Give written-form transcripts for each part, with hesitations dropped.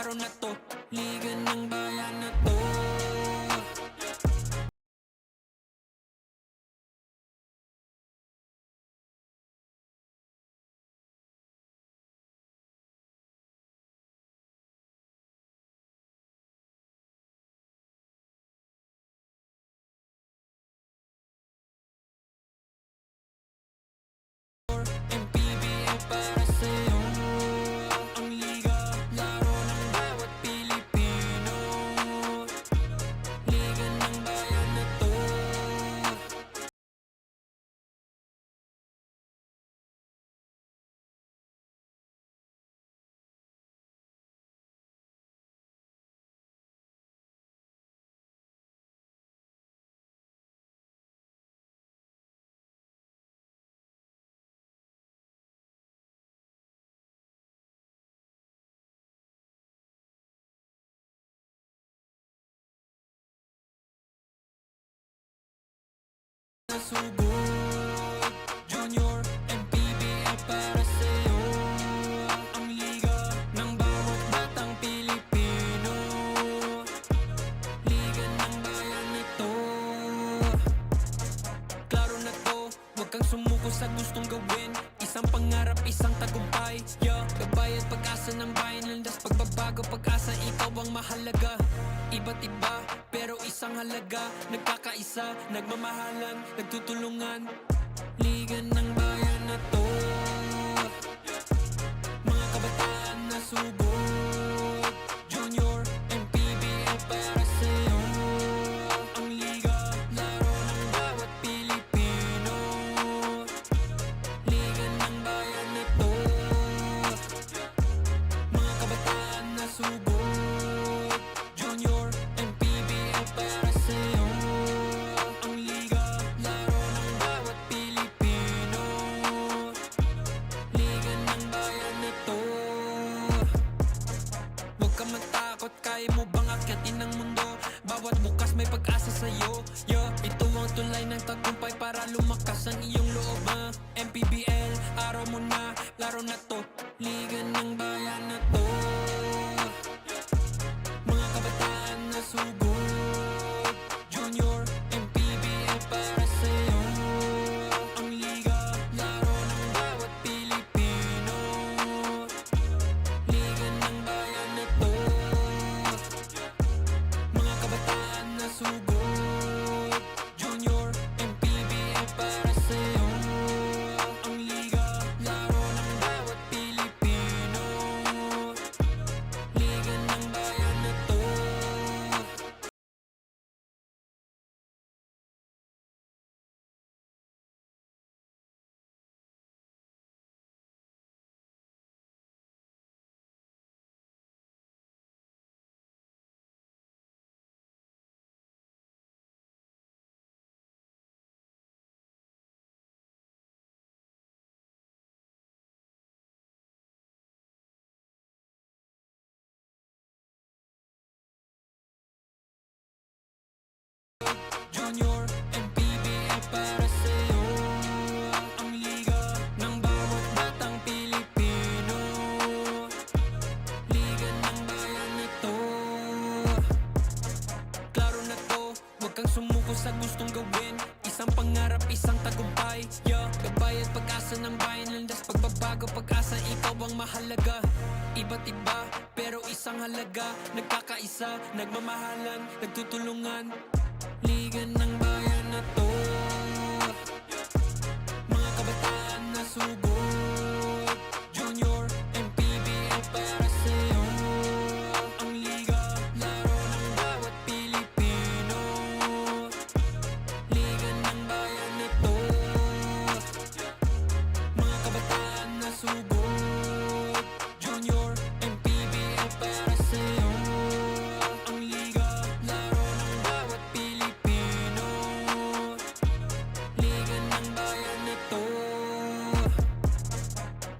laro na to, liga ng bayan na to. MPBL para sa'yo, ang liga, laro ng bawat Pilipino, liga ng bayan na to. Nasugod, Junior, MPBL para sa'yo, ang liga ng bawat batang Pilipino, liga ng bayan na to. Klaro na to, huwag kang sumuko sa gustong gawin, isang pangarap, isang tagumpay, yeah. Gabay at pag-asa ng bayan, landas pagbabago, pag-asa, ikaw ang mahalaga. Iba't iba, pero isang halaga, nagkakaisa, nagmamahalan, nagtutulungan, liga ng bayan na to. Mga kabataan na sugod, Junior, MPBL para sa'yo, ang liga, laro ng bawat Pilipino, liga ng bayan na to. Mga kabataan na sugod, Junior, MPBL para sa'yo, ang liga, laro ng bawat Pilipino, liga ng bayan na to. Huwag ka matakot, kaya mo bang akyatin ang mundo? Bawat bukas may pag-asa sa'yo, yeah. Ito ang tulay ng tagumpay para lumakas ang iyong loob, MPBL, araw mo na, laro na to, liga ng bayan na to. Mga kabataan na sugod, Junior, MPBL para sa'yo, ang liga, laro ng bawat Pilipino, liga ng bayan na to. Mga kabataan na sugod, Junior, MPBL para sa'yo, ang liga, laro ng bawat Pilipino, liga ng bayan na to. Junior, MPBL para sa'yo, ang liga ng bawat batang Pilipino, liga ng bayan na to. Klaro na to, huwag kang sumuko sa gustong gawin, isang pangarap, isang tagumpay, yeah. Gabay at pag-asa ng bayan, landas pagbabago, pag-asa, ikaw ang mahalaga. Iba't iba, pero isang halaga, nagkakaisa, nagmamahalan, nagtutulungan, liga ng bayan na to. Mga kabataan na sugod, Junior, MPBL para sa'yo, ang liga, laro ng bawat Pilipino, liga ng bayan na to. Mga kabataan na sugod, Junior, MPBL para sa'yo, ang liga, laro ng bawat Pilipino, liga ng bayan na to.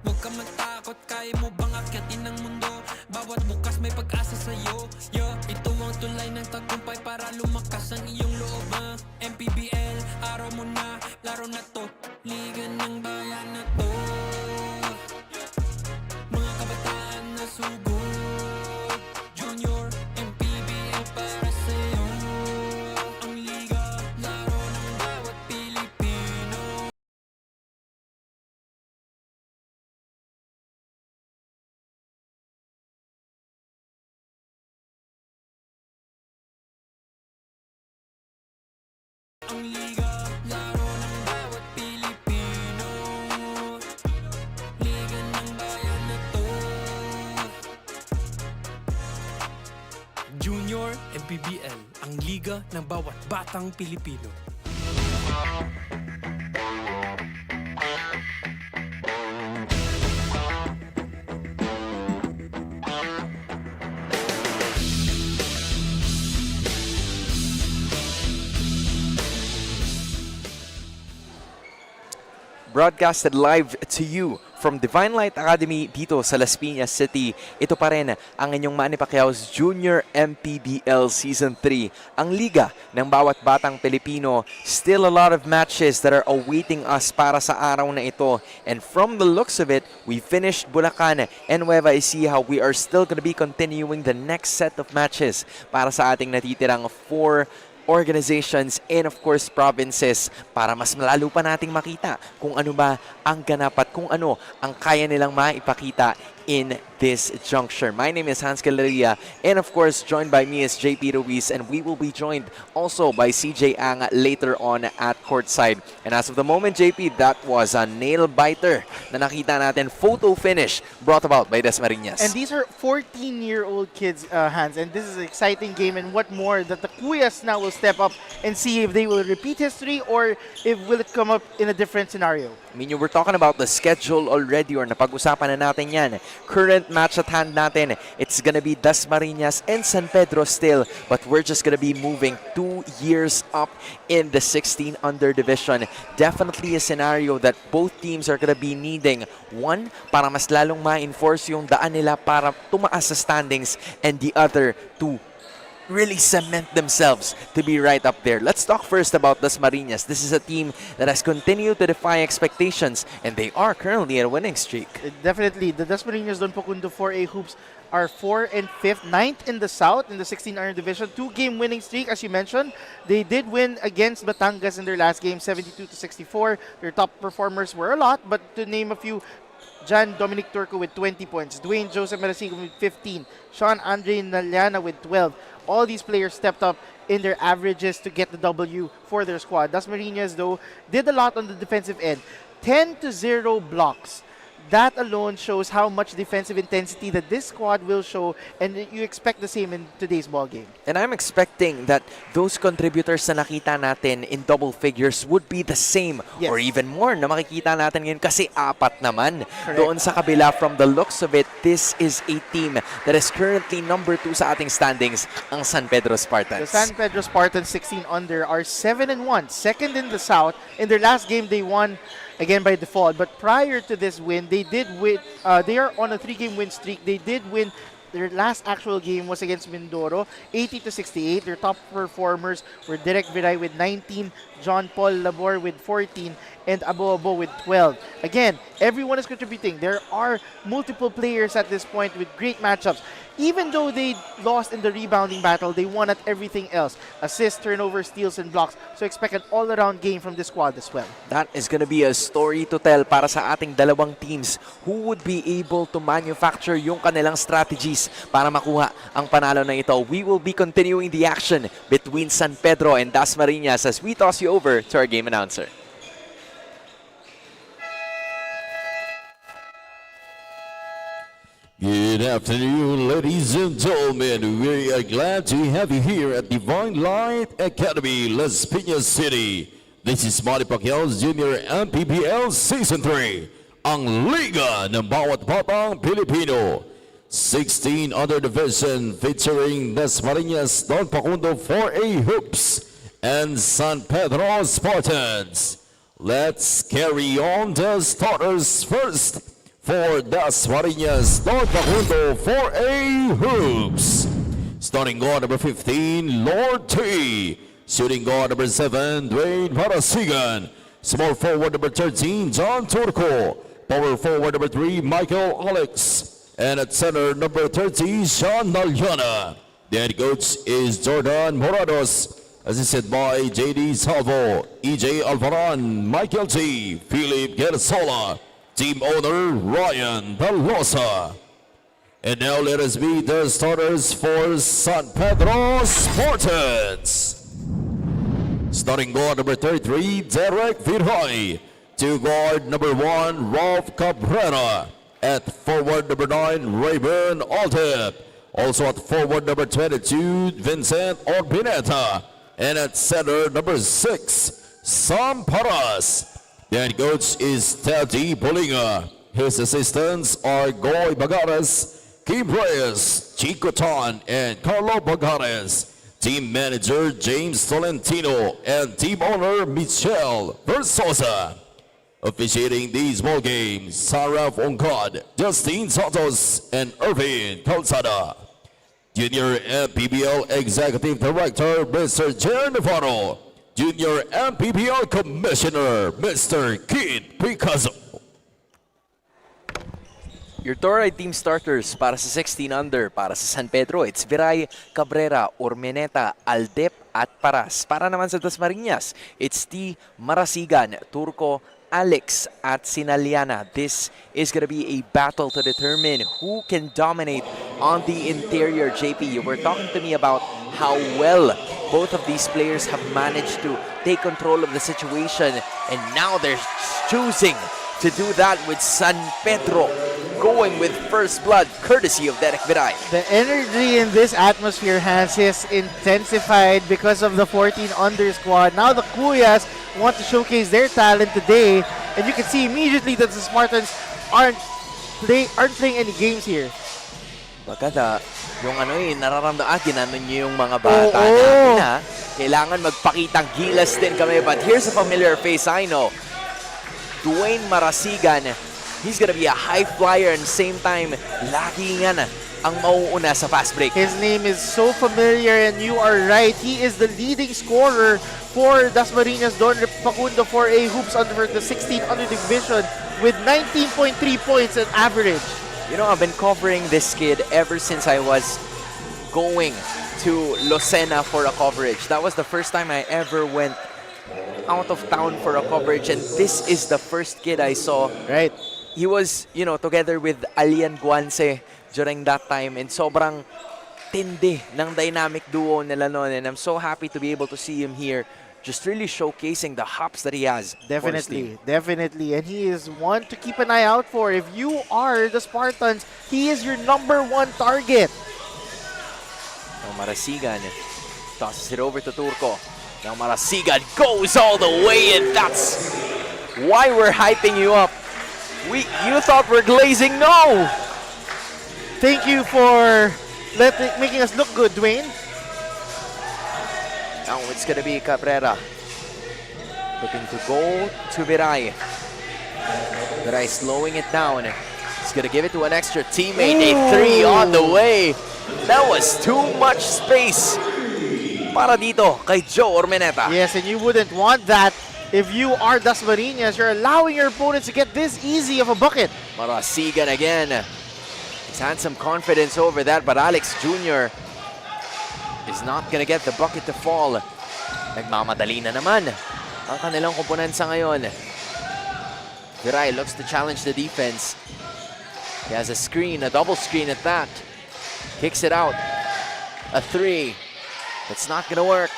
Huwag ka matakot, kaya mo bang akyatin ang mundo? Bawat bukas may pag-asa sa'yo, yeah. Ito ang tulay ng tagumpay para lumakas ang iyong loob, MPBL, araw mo na, laro na to, liga ng bayan na to. Mga kabataan na sugod, ang liga, laro ng bawat Pilipino. Liga ng bayan na to. Junior MPBL, ang liga ng bawat batang Pilipino. Broadcasted live to you from Divine Light Academy dito sa Las Piñas City. Ito pa rin ang inyong Manny Pacquiao's Junior MPBL Season 3. Ang liga ng bawat batang Pilipino. Still a lot of matches that are awaiting us para sa araw na ito. And from the looks of it, we finished Bulacan and Nueva Ecija. We are still going to be continuing the next set of matches para sa ating natitirang 4 organizations and of course provinces para mas malalo pa nating makita kung ano ba ang ganap at kung ano ang kaya nilang maipakita in this juncture. My name is Hans Galeria and of course joined by me is JP Ruiz, and we will be joined also by CJ Ang later on at courtside. And as of the moment, JP, that was a nail biter na nakita natin, photo finish brought about by DASMARIñAS. And these are 14-year-old kids, Hans, and this is an exciting game, and what more that the Kuyas now will step up and see if they will repeat history or if will it come up in a different scenario. I mean, we're talking about the schedule already, or napag-usapan na natin yan. Current match at hand natin, it's gonna be DASMARIñAS and San Pedro still, but we're just gonna be moving 2 years up in the 16 under division. Definitely a scenario that both teams are gonna be needing. One, para mas lalong ma-enforce yung daan nila para tumaas sa standings, and the other to really cement themselves to be right up there. Let's talk first about DASMARIñAS. This is a team that has continued to defy expectations, and they are currently at a winning streak. Definitely, the DASMARIñAS Don PACUNDO 4A Hoops are 4 and 5th, 9th in the South in the 16 under division. 2-game winning streak, as you mentioned. They did win against Batangas in their last game, 72-64. Their top performers were a lot, but to name a few, Jan Dominic Turco with 20 points, Dwayne Joseph Marasigo with 15, Sean Andre Naliana with 12. All these players stepped up in their averages to get the W for their squad. DASMARIñAS, though, did a lot on the defensive end. 10-0 blocks. That alone shows how much defensive intensity that this squad will show, and you expect the same in today's ball game. And I'm expecting that those contributors na nakita natin in double figures would be the same, Yes. or even more na makikita natin ngayon kasi 4 naman. Correct. Doon sa kabila, from the looks of it, this is a team that is currently number 2 sa ating standings, ang San Pedro The Spartans. San Pedro Spartans 16 under are 7-1, second in the South. In their last game, they won again by default. But prior to this win, they did win. They are on a 3-game win streak. They did win. Their last actual game was against Mindoro, 80-68. Their top performers were Derek Viray with 19, John Paul Labor with 14, and Abo Abo with 12. Again, everyone is contributing. There are multiple players at this point with great matchups. Even though they lost in the rebounding battle, they won at everything else. Assists, turnovers, steals, and blocks. So expect an all-around game from this squad as well. That is going to be a story to tell para sa ating dalawang teams who would be able to manufacture yung kanilang strategies para makuha ang panalo na ito. We will be continuing the action between San Pedro and DASMARIñAS as we toss you over to our game announcer. Good afternoon, ladies and gentlemen. We are glad to have you here at Divine Light Academy, Las Piñas City. This is Manny Pacquiao's Junior MPBL Season 3, ang liga ng bawat batang Pilipino. 16 under division featuring DASMARIñAS, Don PACUNDO 4A Hoops, and San Pedro Spartans. Let's carry on the starters first. For DASMARIñAS, Don PACUNDO 4A Hoops. Starting guard number 15, Lord T. Shooting guard number 7, Dwayne Marasigan. Small forward number 13, John Turco. Power forward number 3, Michael Alex. And at center number 30, Sean Naliana. The head coach is Jordan Morados. Assisted by JD Salvo, EJ Alvaran, Michael T. Philip Gersola. Team owner Ryan Dalosa. And now let us meet the starters for San Pedro Spartans. Starting guard number 33, Derek Virhoy. To guard number 1, Rolf Cabrera. At forward number 9, Rayburn Altep. Also at forward number 22, Vincent Orbineta. And at center number 6, Sam Paras. The head coach is Teddy Bolinga. His assistants are Goy Bagares, Kim Reyes, Chico Tan, and Carlo Bagares. Team manager James Tolentino and team owner Michelle Versosa. Officiating these ball games, Sarah Ongod, Justine Santos, and Irvin Calzada. Junior MPBL Executive Director, Mr. Jer Navarro. Junior MPBL Commissioner, Mr. Kid Picasso. Your Toride team starters para sa 16 under, para sa San Pedro, it's Viray, Cabrera, Ormeneta, Aldep, at Paras. Para naman sa Dasmariñas, it's T. Marasigan, Turco, Alex, at Sinaliana. This is going to be a battle to determine who can dominate on the interior. JP, you were talking to me about how well both of these players have managed to take control of the situation, and now they're choosing to do that with San Pedro going with first blood, courtesy of Derek Viray. The energy in this atmosphere has intensified because of the 14 under squad. Now the Kuyas want to showcase their talent today, and you can see immediately that the Spartans aren't playing any games here. Bagada, yung nararamdaman, ginanon nyo yung mga bata natin, ha? Kailangan magpakitang gilas din kami, but here's a familiar face I know. Dwayne Marasigan, he's gonna be a high flyer and same time, lagi nga na ang mauuna sa fast break. His name is so familiar, and you are right. He is the leading scorer for Dasmariñas Don PACUNDO 4A Hoops under the 16 under division with 19.3 points on average. You know, I've been covering this kid ever since I was going to Lucena for a coverage. That was the first time I ever went out of town for a coverage, and this is the first kid I saw. Right. He was, you know, together with Alian Guanse during that time, and sobrang tindi ng dynamic duo nila noon, and I'm so happy to be able to see him here, just really showcasing the hops that he has. Definitely, definitely, and he is one to keep an eye out for. If you are the Spartans, he is your #1 target. Now Marasigan tosses it over to Turco. Now Marasigan goes all the way, and that's why we're hyping you up. You thought we're glazing? No! Thank you for making us look good, Dwayne. Now it's gonna be Cabrera looking to go to Viray. Viray slowing it down. He's gonna give it to an extra teammate. A 3 on the way. That was too much space para dito kay Joe Ormeneta. Yes, and you wouldn't want that if you are Dasmariñas. You're allowing your opponents to get this easy of a bucket. Marasigan again. He's had some confidence over that, but Alex Jr. is not gonna get the bucket to fall. Nagmamadali na naman ang kanilang kumpunansa ngayon. Viray looks to challenge the defense. He has a screen, a double screen at that. Kicks it out. A 3. That's not gonna work.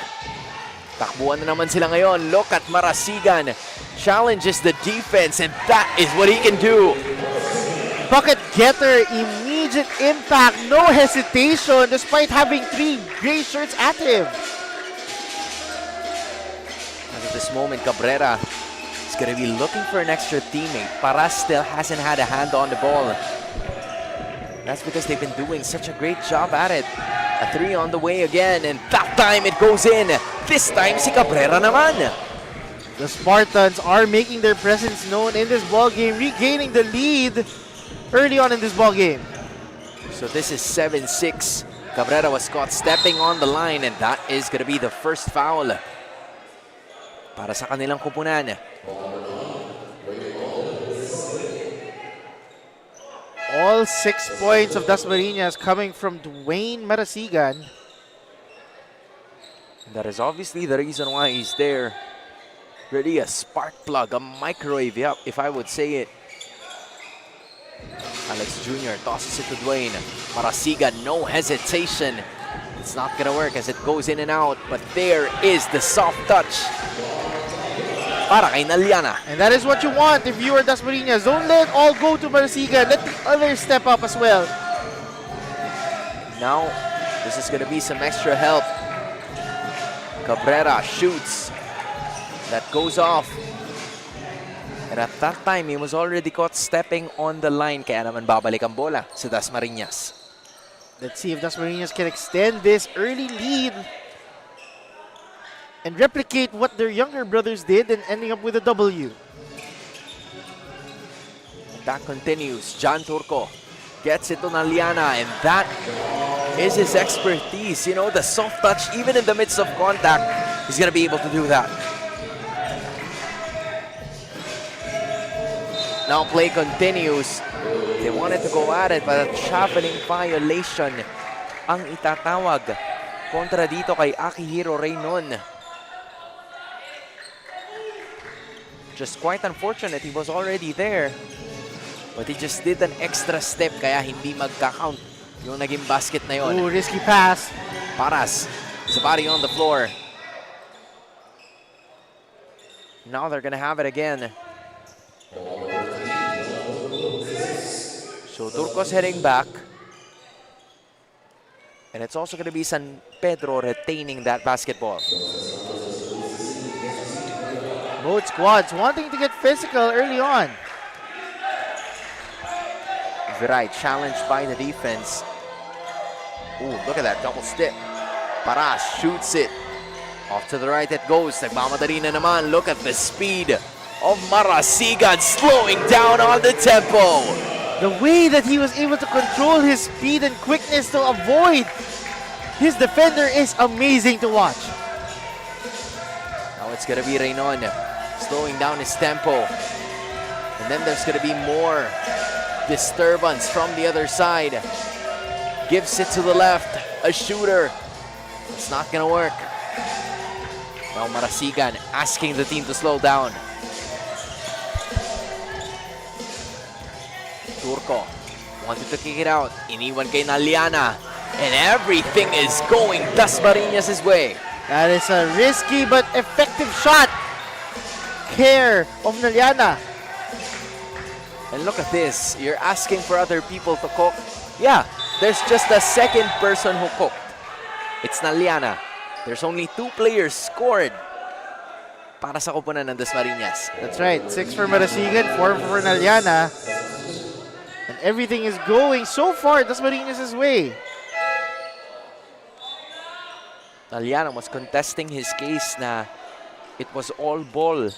Takbuhan na naman sila ngayon. Look at Marasigan. Challenges the defense, and that is what he can do. Bucket getter, immediate impact, no hesitation, despite having 3 gray shirts active. And at this moment, Cabrera is gonna be looking for an extra teammate. Paras still hasn't had a hand on the ball. That's because they've been doing such a great job at it. A 3 on the way again, and that time it goes in. This time si Cabrera naman. The Spartans are making their presence known in this ball game, regaining the lead early on in this ball game. So this is 7-6. Cabrera was caught stepping on the line, and that is going to be the first foul para sa kanilang kupunan. All 6 points of Dasmariñas coming from Dwayne Marasigan. That is obviously the reason why he's there. Really a spark plug, a microwave, yep, if I would say it. Alex Jr. tosses it to Dwayne. Marasigan, no hesitation. It's not gonna work as it goes in and out, but there is the soft touch para kay Naliana. And that is what you want if you are Dasmariñas. Don't let it all go to Marasigan. Let the others step up as well. Now, this is gonna be some extra help. Cabrera shoots. That goes off. And at that time, he was already caught stepping on the line. Kaya naman babalik ang bola sa Dasmariñas. Let's see if Dasmariñas can extend this early lead and replicate what their younger brothers did and ending up with a W. That continues. John Turco gets it to Naliana, and that is his expertise. You know, the soft touch, even in the midst of contact, he's gonna be able to do that. Now play continues. They wanted to go at it, but a traveling violation ang itatawag kontra dito kay Akihiro Reynon. Just quite unfortunate, he was already there, but he just did an extra step kaya hindi magka-count yung naging basket na yon. Ooh, risky pass. Paras, his body on the floor. Now they're gonna have it again. So Turco's heading back. And it's also going to be San Pedro retaining that basketball. Both squads wanting to get physical early on. Viray challenged by the defense. Ooh, look at that double step. Paras shoots it. Off to the right it goes. Nagmamadali na naman. Look at the speed of Marasigan slowing down on the tempo. The way that he was able to control his speed and quickness to avoid his defender is amazing to watch. Now it's going to be Reynon slowing down his tempo. And then there's going to be more disturbance from the other side. Gives it to the left. A shooter. It's not going to work. Now Marasigan asking the team to slow down. Turco wanted to kick it out. Iniwan kay Naliana. And everything is going Dasmariñas' way. That is a risky but effective shot. Care of Naliana. And look at this. You're asking for other people to cook. Yeah, there's just a second person who cooked. It's Naliana. There's only 2 players scored para sa koponan ng Dasmariñas. That's right. 6 for Marasigan, 4 for Naliana. And everything is going so far Dasmariñas' way. Naliana was contesting his case na it was all ball.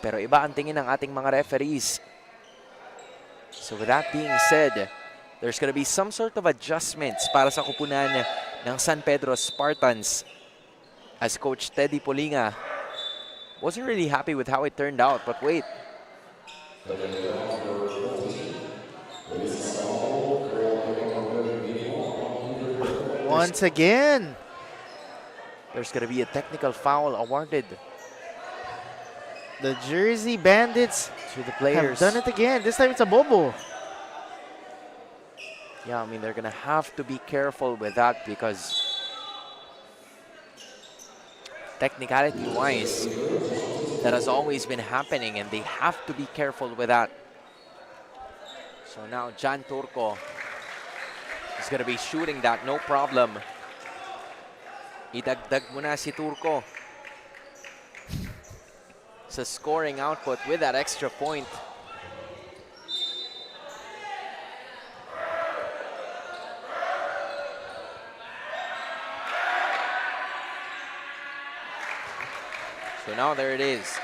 Pero iba ang tingin ng ating mga referees. So with that being said, there's gonna be some sort of adjustments para sa kupunan ng San Pedro Spartans. As Coach Teddy Polinga wasn't really happy with how it turned out. But wait. Once again. There's going to be a technical foul awarded The Jersey Bandits to the have players. done it again. This time it's a bobo. Yeah, I mean, they're going to have to be careful with that because technicality-wise, that has always been happening and they have to be careful with that. So now John Turco is going to be shooting that, no problem. Idagdag muna si Turco sa scoring output with that extra point. So now there it is.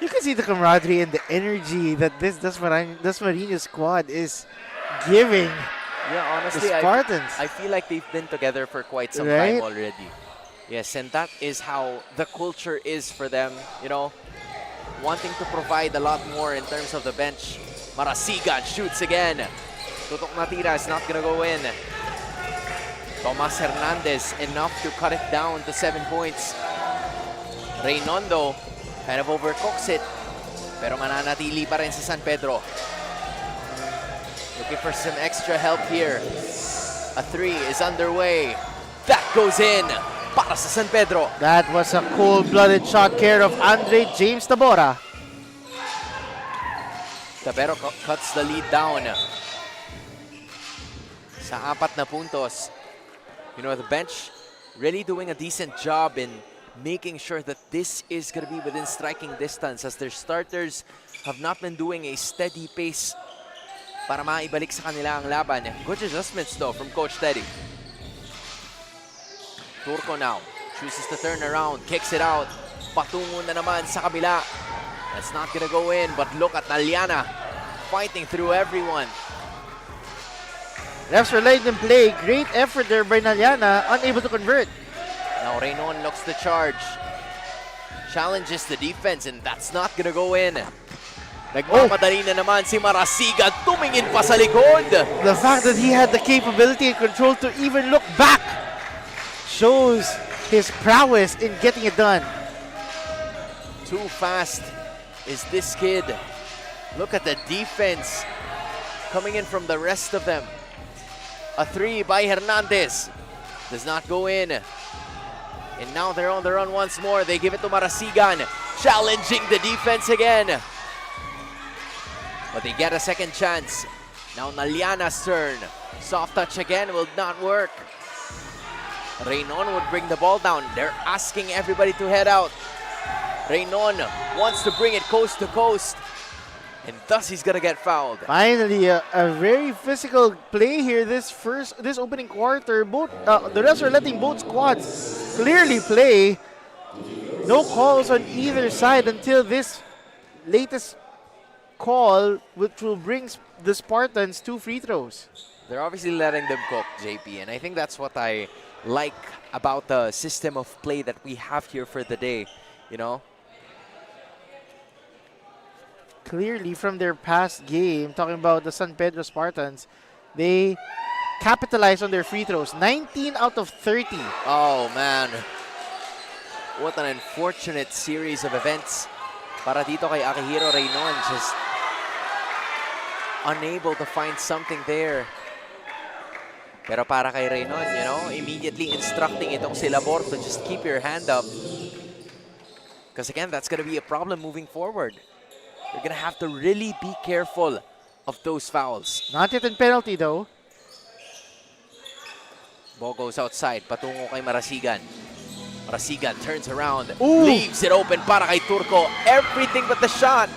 You can see the camaraderie and the energy that this Dasmariñas squad is giving Yeah, honestly, the Spartans. I feel like they've been together for quite some Right? time already. Yes, and that is how the culture is for them, you know, wanting to provide a lot more in terms of the bench. Marasigan shoots again. Tutok na tira is not gonna go in. Tomas Hernandez enough to cut it down to 7 points. Reynondo kind of overcooks it, pero mananatili pa rin sa San Pedro. Looking for some extra help here. A 3 is underway That goes in para sa San Pedro. That was a cold-blooded shot care of Andre James Tabora. Tabero cuts the lead down sa 4 na puntos. You know, the bench really doing a decent job in making sure that this is going to be within striking distance, as their starters have not been doing a steady pace para maibalik sa kanila ang laban. Good adjustments though from Coach Teddy. Turco now chooses to turn around, kicks it out. Patungo na naman sa kabila. That's not gonna go in, but look at Naliana fighting through everyone. Refs were late in play. Great effort there by Naliana, unable to convert. Now Reynon looks to charge. Challenges the defense, and that's not gonna go in. Nagmamadali na naman si Marasigan, tumingin pa sa likod. The fact that he had the capability and control to even look back shows his prowess in getting it done. Too fast is this kid. Look at the defense coming in from the rest of them. A 3 by Hernandez. Does not go in. And now they're on the run once more. They give it to Marasigan, challenging the defense again. But they get a second chance. Now Naliana's turn. Soft touch again will not work. Reynon would bring the ball down. They're asking everybody to head out. Reynon wants to bring it coast to coast, and thus he's gonna get fouled. Finally, a very physical play here. This opening quarter, both the refs are letting both squads clearly play. No calls on either side until this latest call, which will bring the Spartans 2 free throws. They're obviously letting them cook, JP, and I think that's what I like about the system of play that we have here for the day, you know? Clearly from their past game, talking about the San Pedro Spartans, they capitalized on their free throws. 19 out of 30. Oh, man. What an unfortunate series of events para dito kay Akihiro Reynon. Just unable to find something there. Pero para kay Reynon, you know, immediately instructing itong si Labor to just keep your hand up. Because again, that's going to be a problem moving forward. You're going to have to really be careful of those fouls. Not yet in penalty though. Ball goes outside, patungo kay Marasigan. Marasigan turns around, Ooh. leaves it open para kay Turco. Everything but the shot.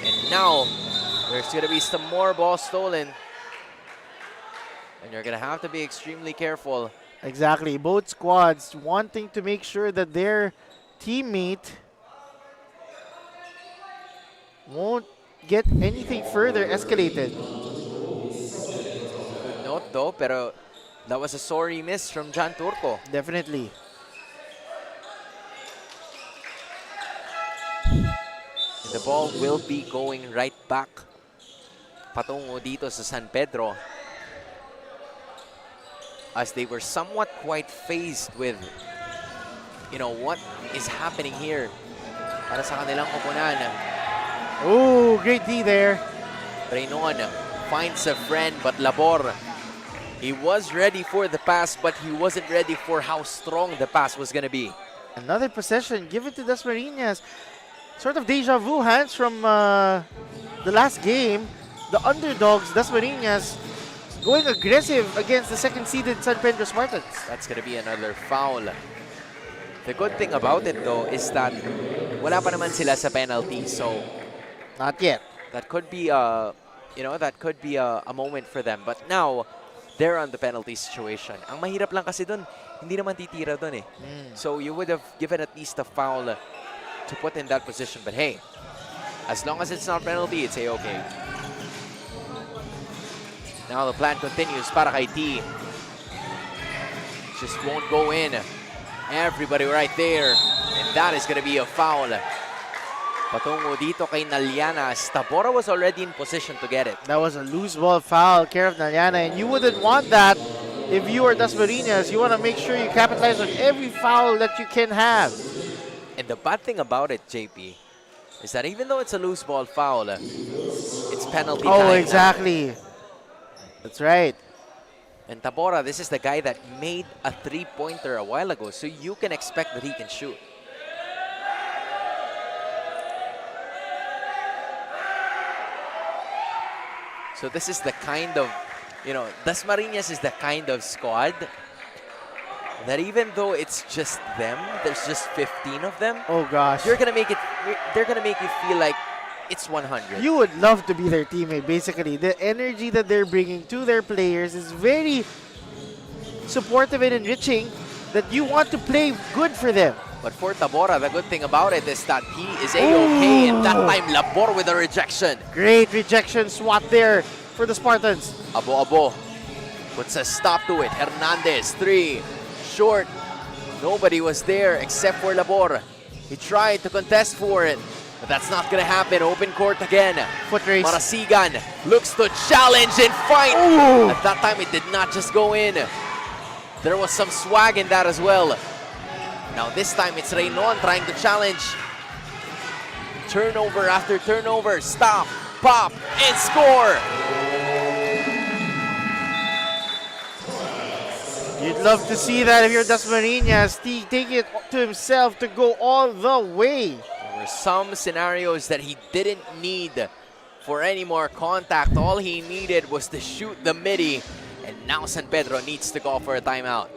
And now, there's going to be some more balls stolen. And you're going to have to be extremely careful. Exactly. Both squads wanting to make sure that their teammate won't get anything further escalated. Good note though, pero that was a sorry miss from Jan Turco. Definitely. And the ball will be going right back patungo dito sa San Pedro, as they were somewhat quite phased with, you know, what is happening here para sa kanilang koponan. Oh, great D there. Reynon finds a friend, but Labor, he was ready for the pass, but he wasn't ready for how strong the pass was going to be. Another possession given to DASMARIñAS. Sort of deja vu hands from the last game. The underdogs, DASMARIñAS, going aggressive against the second-seeded San Pedro Spartans. That's going to be another foul. The good thing about it though is that wala pa naman sila sa penalty, so Not yet. that could be you know, that could be a moment for them. But now they're on the penalty situation. Ang mahirap lang kasi dun, hindi naman titira dun eh. So you would have given at least a foul to put in that position. But hey, as long as it's not penalty, it's a-okay. Now the plan continues para kay T. Just won't go in. Everybody right there. And that is going to be a foul. Patungo dito kay Naliana. Tabora was already in position to get it. That was a loose ball foul, care of Naliana, and you wouldn't want that if you are DASMARIñAS. You want to make sure you capitalize on every foul that you can have. And the bad thing about it, JP, is that even though it's a loose ball foul, it's penalty time. Oh, exactly. That's right. And Tabora, this is the guy that made a three-pointer a while ago, so you can expect that he can shoot. So this is the kind of, Dasmariñas is the kind of squad that even though it's just them, there's just 15 of them. Oh gosh. They're gonna make you feel like it's 100. You would love to be their teammate, basically. The energy that they're bringing to their players is very supportive and enriching that you want to play good for them. But for Tabora, the good thing about it is that he is A-okay, and that time Labor with a rejection. Great rejection swat there for the Spartans. Abo puts a stop to it. Hernandez, 3, short. Nobody was there except for Labor. He tried to contest for it, but that's not gonna happen. Open court again. Foot race. Marasigan looks to challenge and fight. Ooh. At that time, it did not just go in. There was some swag in that as well. Now this time, it's Reynon trying to challenge. Turnover after turnover. Stop, pop, and score. You'd love to see that if you're Dasmariñas. Take it to himself to go all the way. There were some scenarios that he didn't need for any more contact. All he needed was to shoot the midi. And now San Pedro needs to go for a timeout.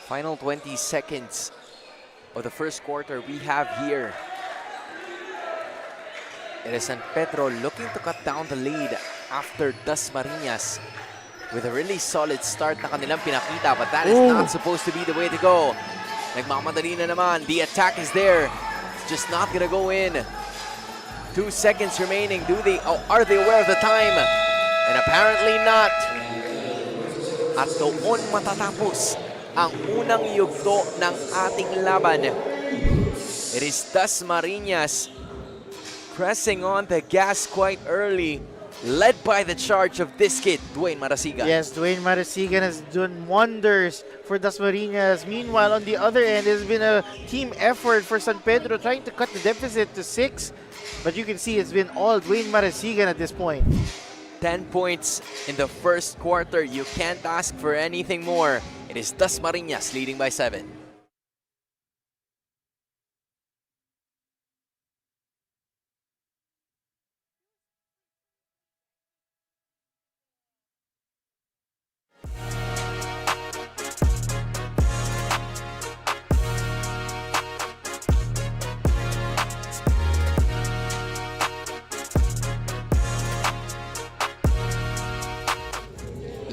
Final 20 seconds of the first quarter we have here. It is San Pedro looking to cut down the lead after Dasmariñas with a really solid start na kanilang pinakita, but that is not supposed to be the way to go. Nagmamadali na naman. The attack is there. It's just not gonna go in. 2 seconds remaining. Are they aware of the time? And apparently not. At doon matatapos ang unang yugto ng ating laban. It is Dasmariñas pressing on the gas quite early, led by the charge of this kid, Dwayne Marasigan. Yes, Dwayne Marasigan has done wonders for Dasmariñas. Meanwhile, on the other end, it's been a team effort for San Pedro trying to cut the deficit to 6. But you can see it's been all Dwayne Marasigan at this point. 10 points in the first quarter. You can't ask for anything more. It is Dasmariñas leading by 7.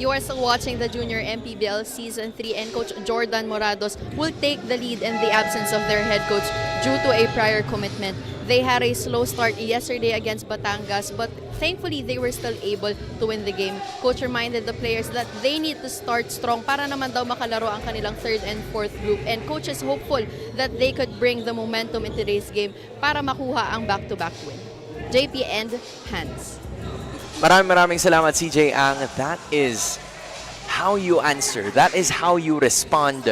You are still watching the Junior MPBL Season 3, and Coach Jordan Morados will take the lead in the absence of their head coach due to a prior commitment. They had a slow start yesterday against Batangas, but thankfully they were still able to win the game. Coach reminded the players that they need to start strong para naman daw makalaro ang kanilang 3rd and 4th group, and coach is hopeful that they could bring the momentum in today's game para makuha ang back-to-back win. JP and Hans. Maraming salamat, CJ Ang. That is how you answer. That is how you respond.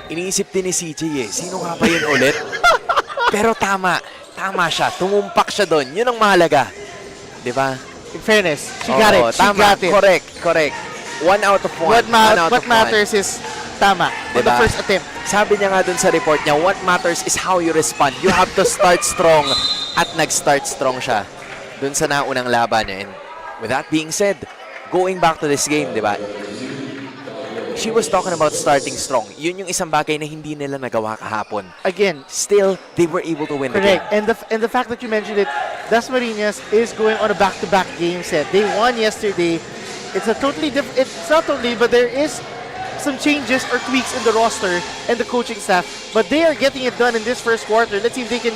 Iniisip din ni CJ sino nga ba yun ulit? Pero tama siya. Tumumpak siya doon. Yun ang mahalaga. Di ba? In fairness, she got it. She got it. Correct. 1 out of 1. What matters is tama on the first attempt. Sabi niya nga dun sa report niya, what matters is how you respond. You have to start strong. at nag-start strong siya dun sa naunang laban. And with that being said, going back to this game, di ba? She was talking about starting strong. Yun yung isang bagay na hindi nila nagawa kahapon. Again, Still, they were able to win the game. correct. And the fact that you mentioned it, Dasmariñas is going on a back-to-back game set. They won yesterday. It's a totally different. It's not totally, but there is some changes or tweaks in the roster and the coaching staff. But they are getting it done in this first quarter. Let's see if they can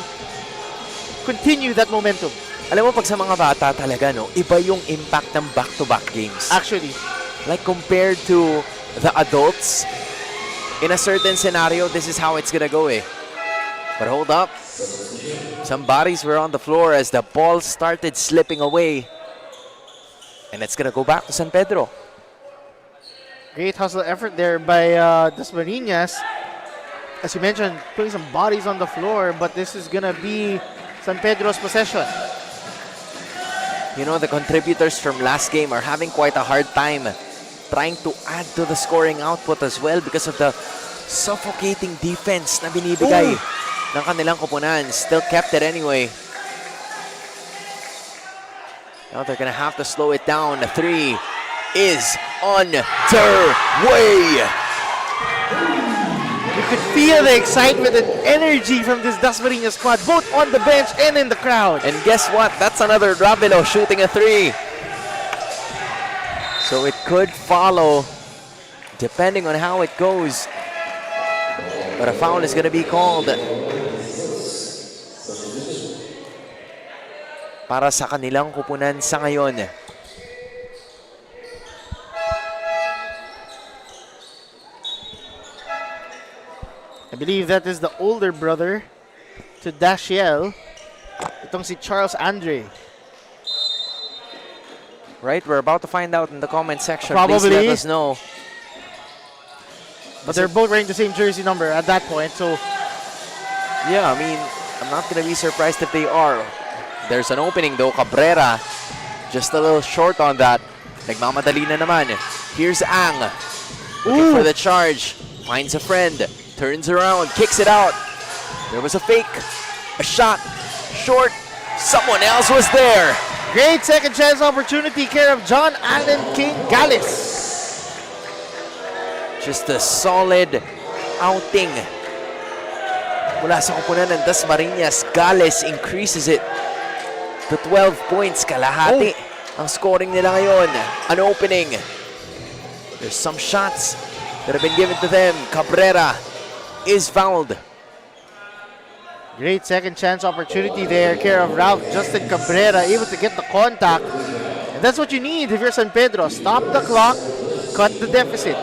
continue that momentum. Alam mo, pag sa mga bata talaga, no, iba yung impact ng back-to-back games. Actually, Like compared to the adults, in a certain scenario, this is how it's gonna go, eh. But hold up. Some bodies were on the floor as the ball started slipping away. And it's gonna go back to San Pedro. great hustle effort there by Dasmariñas. As you mentioned, putting some bodies on the floor, but this is gonna be San Pedro's possession. You know, the contributors from last game are having quite a hard time trying to add to the scoring output as well because of the suffocating defense na binibigay ng kanilang koponan. Still kept it anyway. Now they're gonna have to slow it down. The three is on their way. You could feel the excitement and energy from this Dasmariñas squad, both on the bench and in the crowd. And guess what? That's another Ravelo shooting a three. So it could follow, depending on how it goes. But a foul is going to be called para sa kanilang kupunan sa ngayon. I believe that is the older brother to Dashiel. Itong si Charles Andre. Right? We're about to find out in the comment section. Probably. Please let us know. But they're both wearing the same jersey number at that point, so Yeah, I mean, I'm not going to be surprised if they are. There's an opening though. Cabrera, just a little short on that. Nagmamadali na naman. Here's Ang. Looking for the charge. Finds a friend. Turns around. Kicks it out. There was a fake. A shot. Short. Someone else was there. great second chance opportunity care of John Allen King Gallis. Just a solid outing mula sa koponan ng Dasmariñas. Galles increases it to 12 points. Kalahati ang scoring nila ngayon. An opening. There's some shots that have been given to them. Cabrera is fouled. Great second chance opportunity there, care of Ralph Justin Cabrera, able to get the contact. And that's what you need if you're San Pedro. Stop the clock, cut the deficit.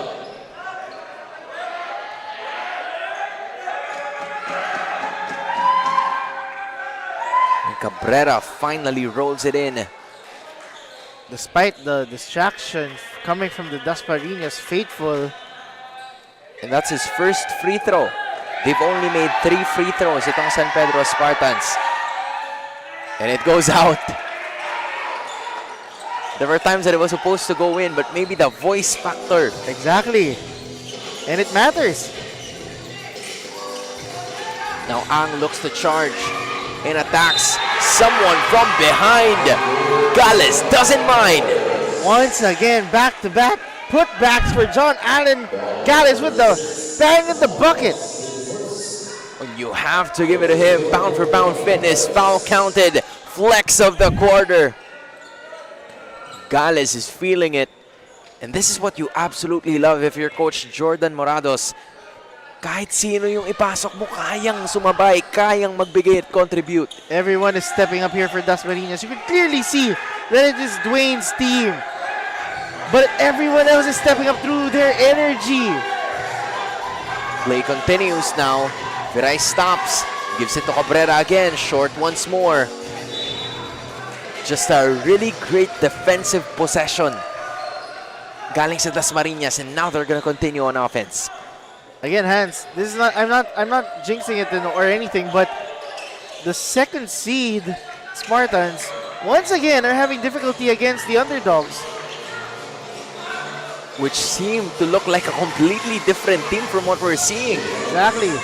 And Cabrera finally rolls it in. Despite the distraction coming from the Dasmariñas faithful, And that's his first free throw. They've only made 3 free throws itong San Pedro Spartans. And it goes out. There were times that it was supposed to go in, but maybe the voice factor. exactly. And it matters. Now Ang looks to charge and attacks someone from behind. Galles doesn't mind. Once again, back-to-back putbacks for John Allen Gallis with the bang in the bucket. You have to give it to him. Pound for pound fitness. Foul counted. Flex of the quarter. Galles is feeling it. And this is what you absolutely love if you're Coach Jordan Morados. Kahit sino yung ipasok mo, kayang sumabay, kayang magbigay at contribute. Everyone is stepping up here for Dasmariñas. You can clearly see that it is Dwayne's team. But everyone else is stepping up through their energy. Play continues now. Viray stops. Gives it to Cabrera again. Short once more. Just a really great defensive possession. Galing sa Dasmariñas, and now they're gonna continue on offense. Again, Hans, this is not. I'm not jinxing it or anything, but the second seed Spartans once again are having difficulty against the underdogs, which seem to look like a completely different team from what we're seeing. Exactly.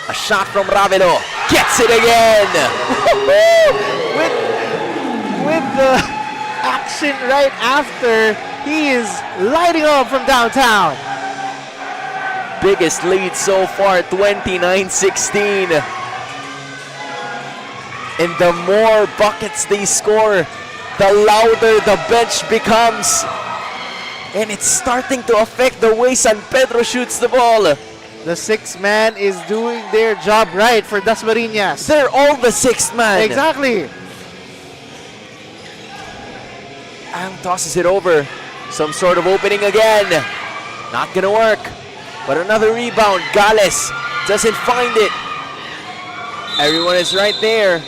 A shot from Ravelo. Gets it again. With the action right after, he is lighting up from downtown. Biggest lead so far, 29-16. And the more buckets they score, the louder the bench becomes. And it's starting to affect the way San Pedro shoots the ball. The sixth man is doing their job right for DASMARIñAS. They're all the sixth man. Exactly. Ang tosses it over. Some sort of opening again. Not gonna work. But another rebound. Gales doesn't find it. Everyone is right there.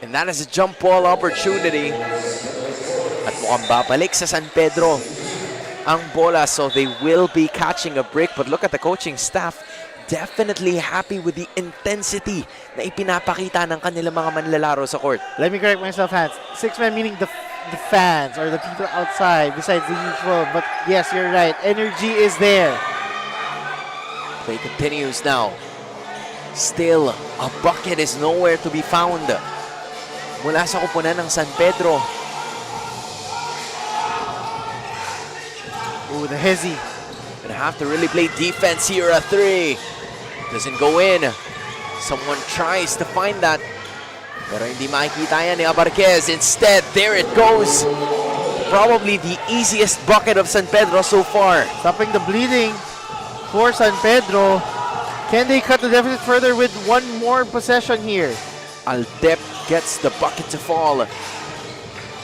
And that is a jump ball opportunity. At mukhang babalik sa San Pedro ang bola, so they will be catching a break. But look at the coaching staff. Definitely happy with the intensity na ipinapakita ng kanilang mga manlalaro sa court. Let me correct myself, Hans. Six men meaning the fans or the people outside besides the usual. But yes, you're right. Energy is there. Play continues now. Still, a bucket is nowhere to be found mula sa kupunan ng San Pedro. Ooh, the hezzy. Gonna have to really play defense here. A three. Doesn't go in. Someone tries to find that. Pero hindi makikita yan ni Abarquez. Instead, there it goes. Probably the easiest bucket of San Pedro so far. Stopping the bleeding for San Pedro. Can they cut the deficit further with one more possession here? Aldep gets the bucket to fall.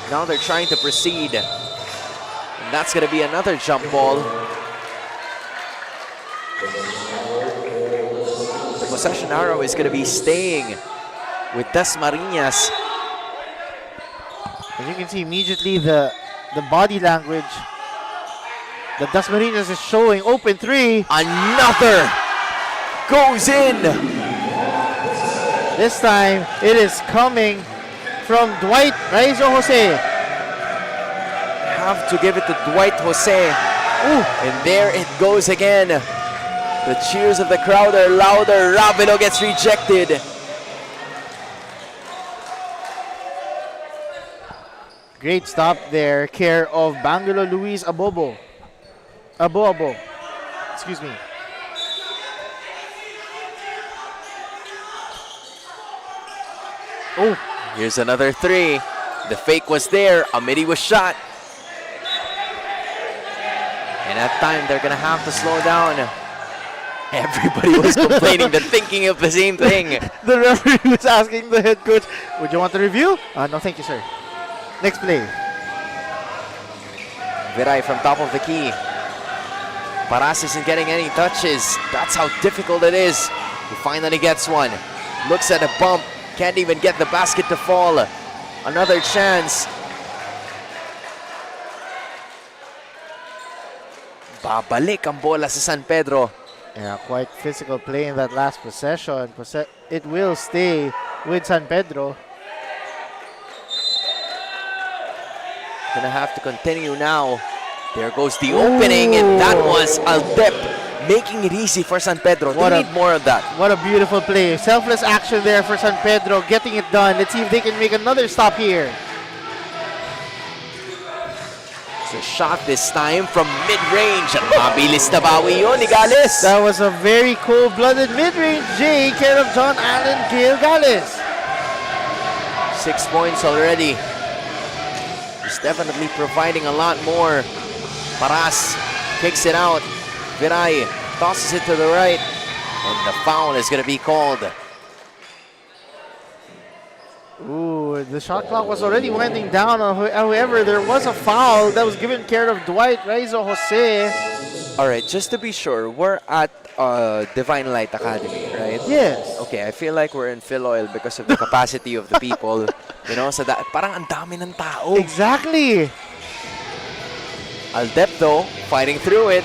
Now they're trying to proceed. And that's going to be another jump ball. The possession arrow is going to be staying with DASMARIñAS. As you can see immediately the body language that DASMARIñAS is showing. Open three. Another goes in. This time it is coming from Dwight Raizo Jose. Have to give it to Dwight Jose. Ooh. And there it goes again. The cheers of the crowd are louder. Ravelo gets rejected. Great stop there. Care of Bangulo Luis Abobo. Abo. Excuse me. Oh, Here's another three. The fake was there. Amity was shot. And at time, they're going to have to slow down. Everybody was complaining. They're thinking of the same thing. the referee was asking the head coach, would you want the review? No, thank you, sir. Next play. Viray from top of the key. Paras isn't getting any touches. That's how difficult it is. He finally gets one. Looks at a bump. Can't even get the basket to fall. Another chance. Babalik ang bola sa San Pedro. Yeah, quite physical play in that last possession. It will stay with San Pedro. Gonna have to continue now. There goes the opening, and that was Aldep making it easy for San Pedro. They need more of that. What a beautiful play. Selfless action there for San Pedro, getting it done. Let's see if they can make another stop here. It's a shot this time from mid-range. At mabilis na bawi yun ni Gales. That was a very cold-blooded mid-range J, care of John Allen Gale Gales. 6 points already. He's definitely providing a lot more. Paras kicks it out. Viray tosses it to the right. And the foul is going to be called. Ooh, the shot clock was already winding down. However, there was a foul that was given care of Dwight Raizo Jose. All right, just to be sure, we're at Divine Light Academy, right? Yes. Okay, I feel like we're in Phil Oil because of the capacity of the people. You know, so parang ang dami ng tao. Exactly. Aldep though, fighting through it.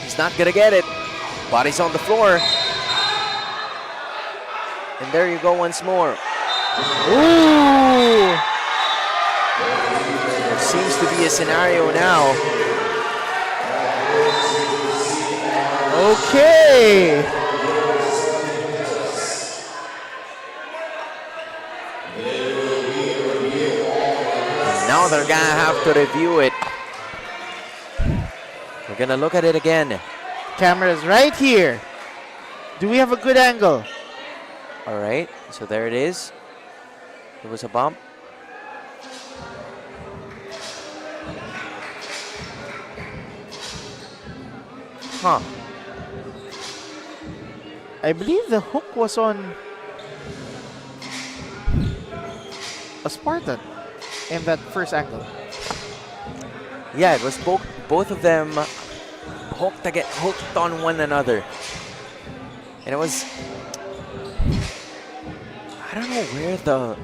He's not gonna get it. Body's on the floor. And there you go once more. Ooh. There seems to be a scenario now. Okay. Now they're gonna have to review it. We're gonna look at it again. Camera's right here. Do we have a good angle? All right, so there it is. There was a bump. Huh. I believe the hook was on a Spartan in that first angle. Yeah, it was both of them hooked on one another. And it was, I don't know where the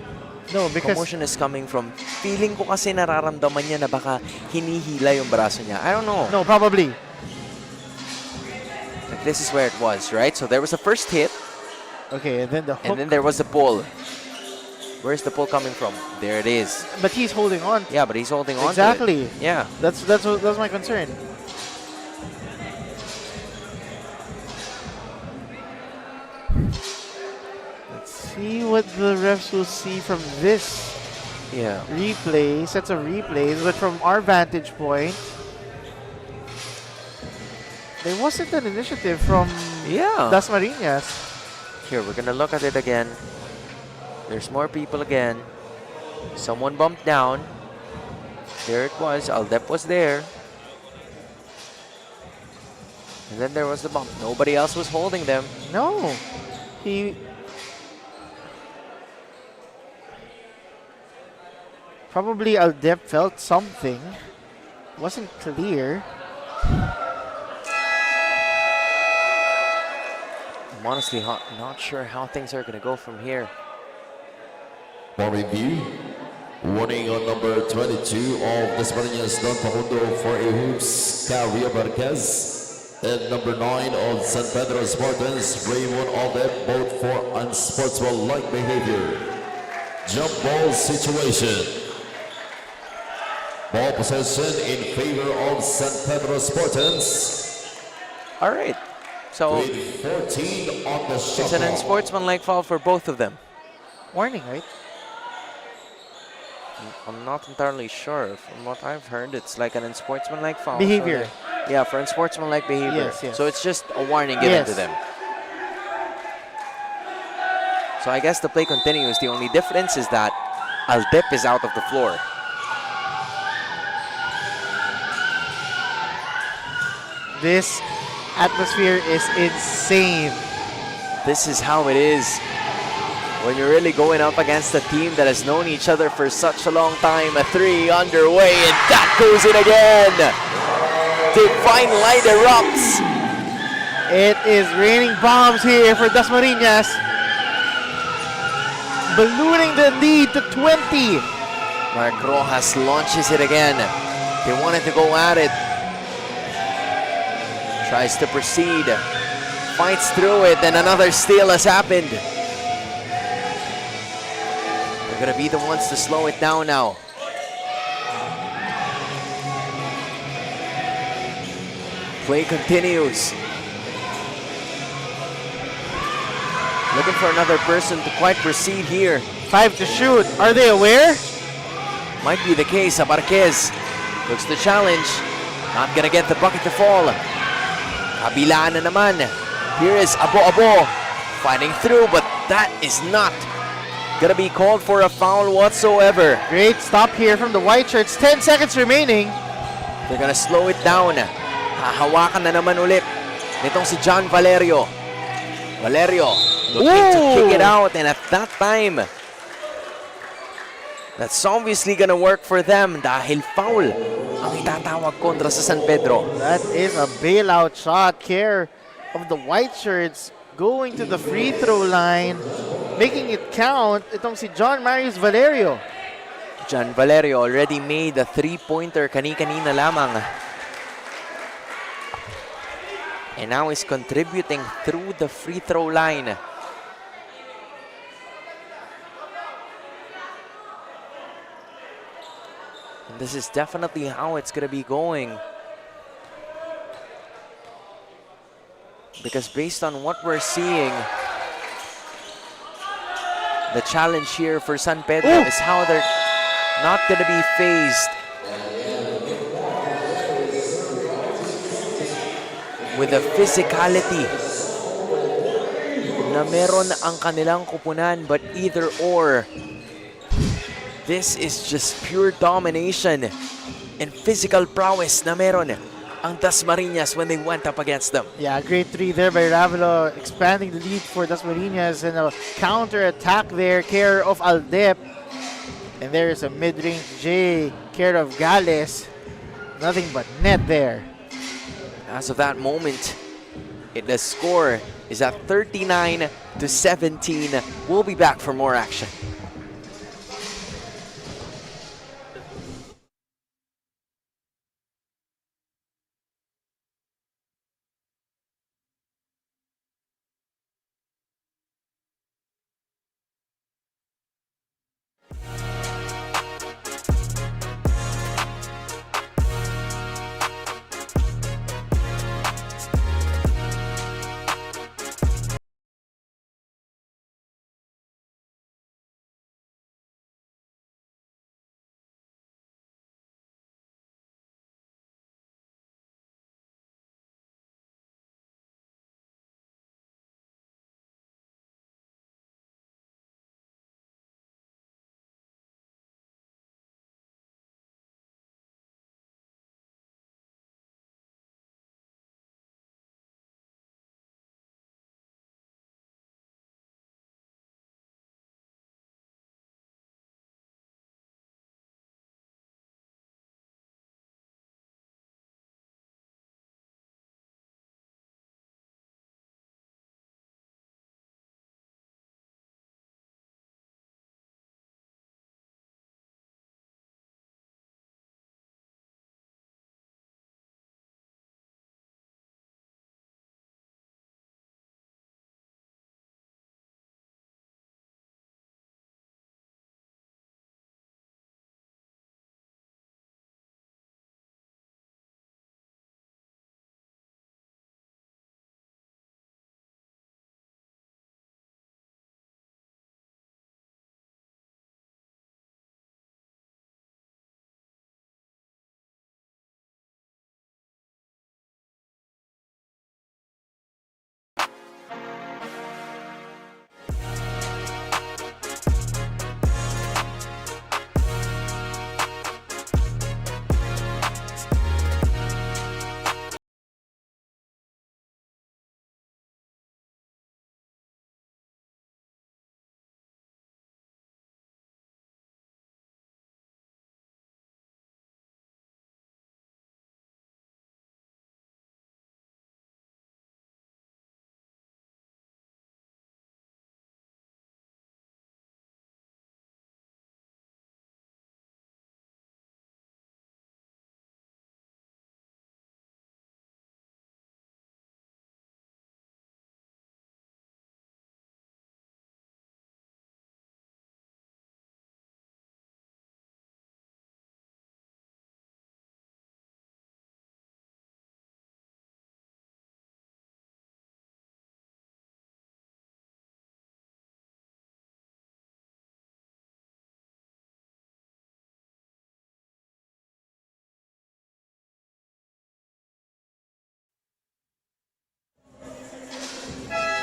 No, because commotion is coming from. Feeling ko kasi nararamdaman niya na baka hinihila yung braso niya. I don't know. no, probably. Like this is where it was, right? So there was the first hit, Okay, and then the hook. and then there was the pull. Where's the pull coming from? There it is. But he's holding on. Yeah, but he's holding on to Exactly. it. Yeah. That's my concern. Let's see what the refs will see from this Yeah. replay, sets of replays, but from our vantage point, there wasn't an initiative from Yeah. DASMARIñAS. Here, we're gonna look at it again. There's more people again. Someone bumped down. There it was. Aldep was there. And then there was the bump. Nobody else was holding them. No, he probably Aldep felt something. Wasn't clear. I'm honestly not sure how things are gonna go from here. For review, warning on number 22 of DASMARIñAS PACUNDO for a hoops, Caria Marquez. And number 9 of San Pedro Spartans, Raymond Aldep, both for unsportsmanlike behavior. Jump ball situation. Ball possession in favor of San Pedro Spartans. All right. So With 14 on the shot it's an clock. unsportsmanlike foul for both of them. Warning, right? I'm not entirely sure. From what I've heard, it's like an unsportsmanlike foul. Behavior. So yeah, for unsportsmanlike behavior. Yes, yes. So it's just a warning given to Yes. them. So I guess the play continues. The only difference is that Aldep is out of the floor. This atmosphere is insane. This is how it is when you're really going up against a team that has known each other for such a long time. A three underway, and that goes in again. Divine Light erupts. It is raining bombs here for DASMARIñAS. Ballooning the lead to 20. Mark Rojas launches it again. They wanted to go at it. Tries to proceed. Fights through it, and another steal has happened. They're gonna be the ones to slow it down now. Play continues. Looking for another person to quite proceed here. 5 to shoot. Are they aware? Might be the case. Abarquez looks to challenge. Not gonna get the bucket to fall. Kabilaan na naman. Here is Abo fighting through, but that is not gonna be called for a foul whatsoever. Great stop here from the white shirts. 10 seconds remaining. They're gonna slow it down. Hahawakan na naman ulit nitong si John Valerio. Valerio looking to kick it out, and at that time, that's obviously gonna work for them dahil foul ang itatawag kontra sa San Pedro. That is a bailout shot here of the white shirts going to the free throw line, making it count. Itong si John Marius Valerio. John Valerio already made a three-pointer kani-kanina lamang. And now is contributing through the free throw line. And this is definitely how it's going to be going. Because based on what we're seeing, the challenge here for San Pedro is how they're not going to be phased with the physicality na meron ang kanilang kupunan, but either or. This is just pure domination and physical prowess na meron ang DASMARIñas when they went up against them. Yeah, great three there by Ravelo, expanding the lead for DASMARIñas, and a counter attack there, care of Aldep. And there is a mid-range J, care of Gales. Nothing but net there. As of that moment, the score is at 39-17. We'll be back for more action.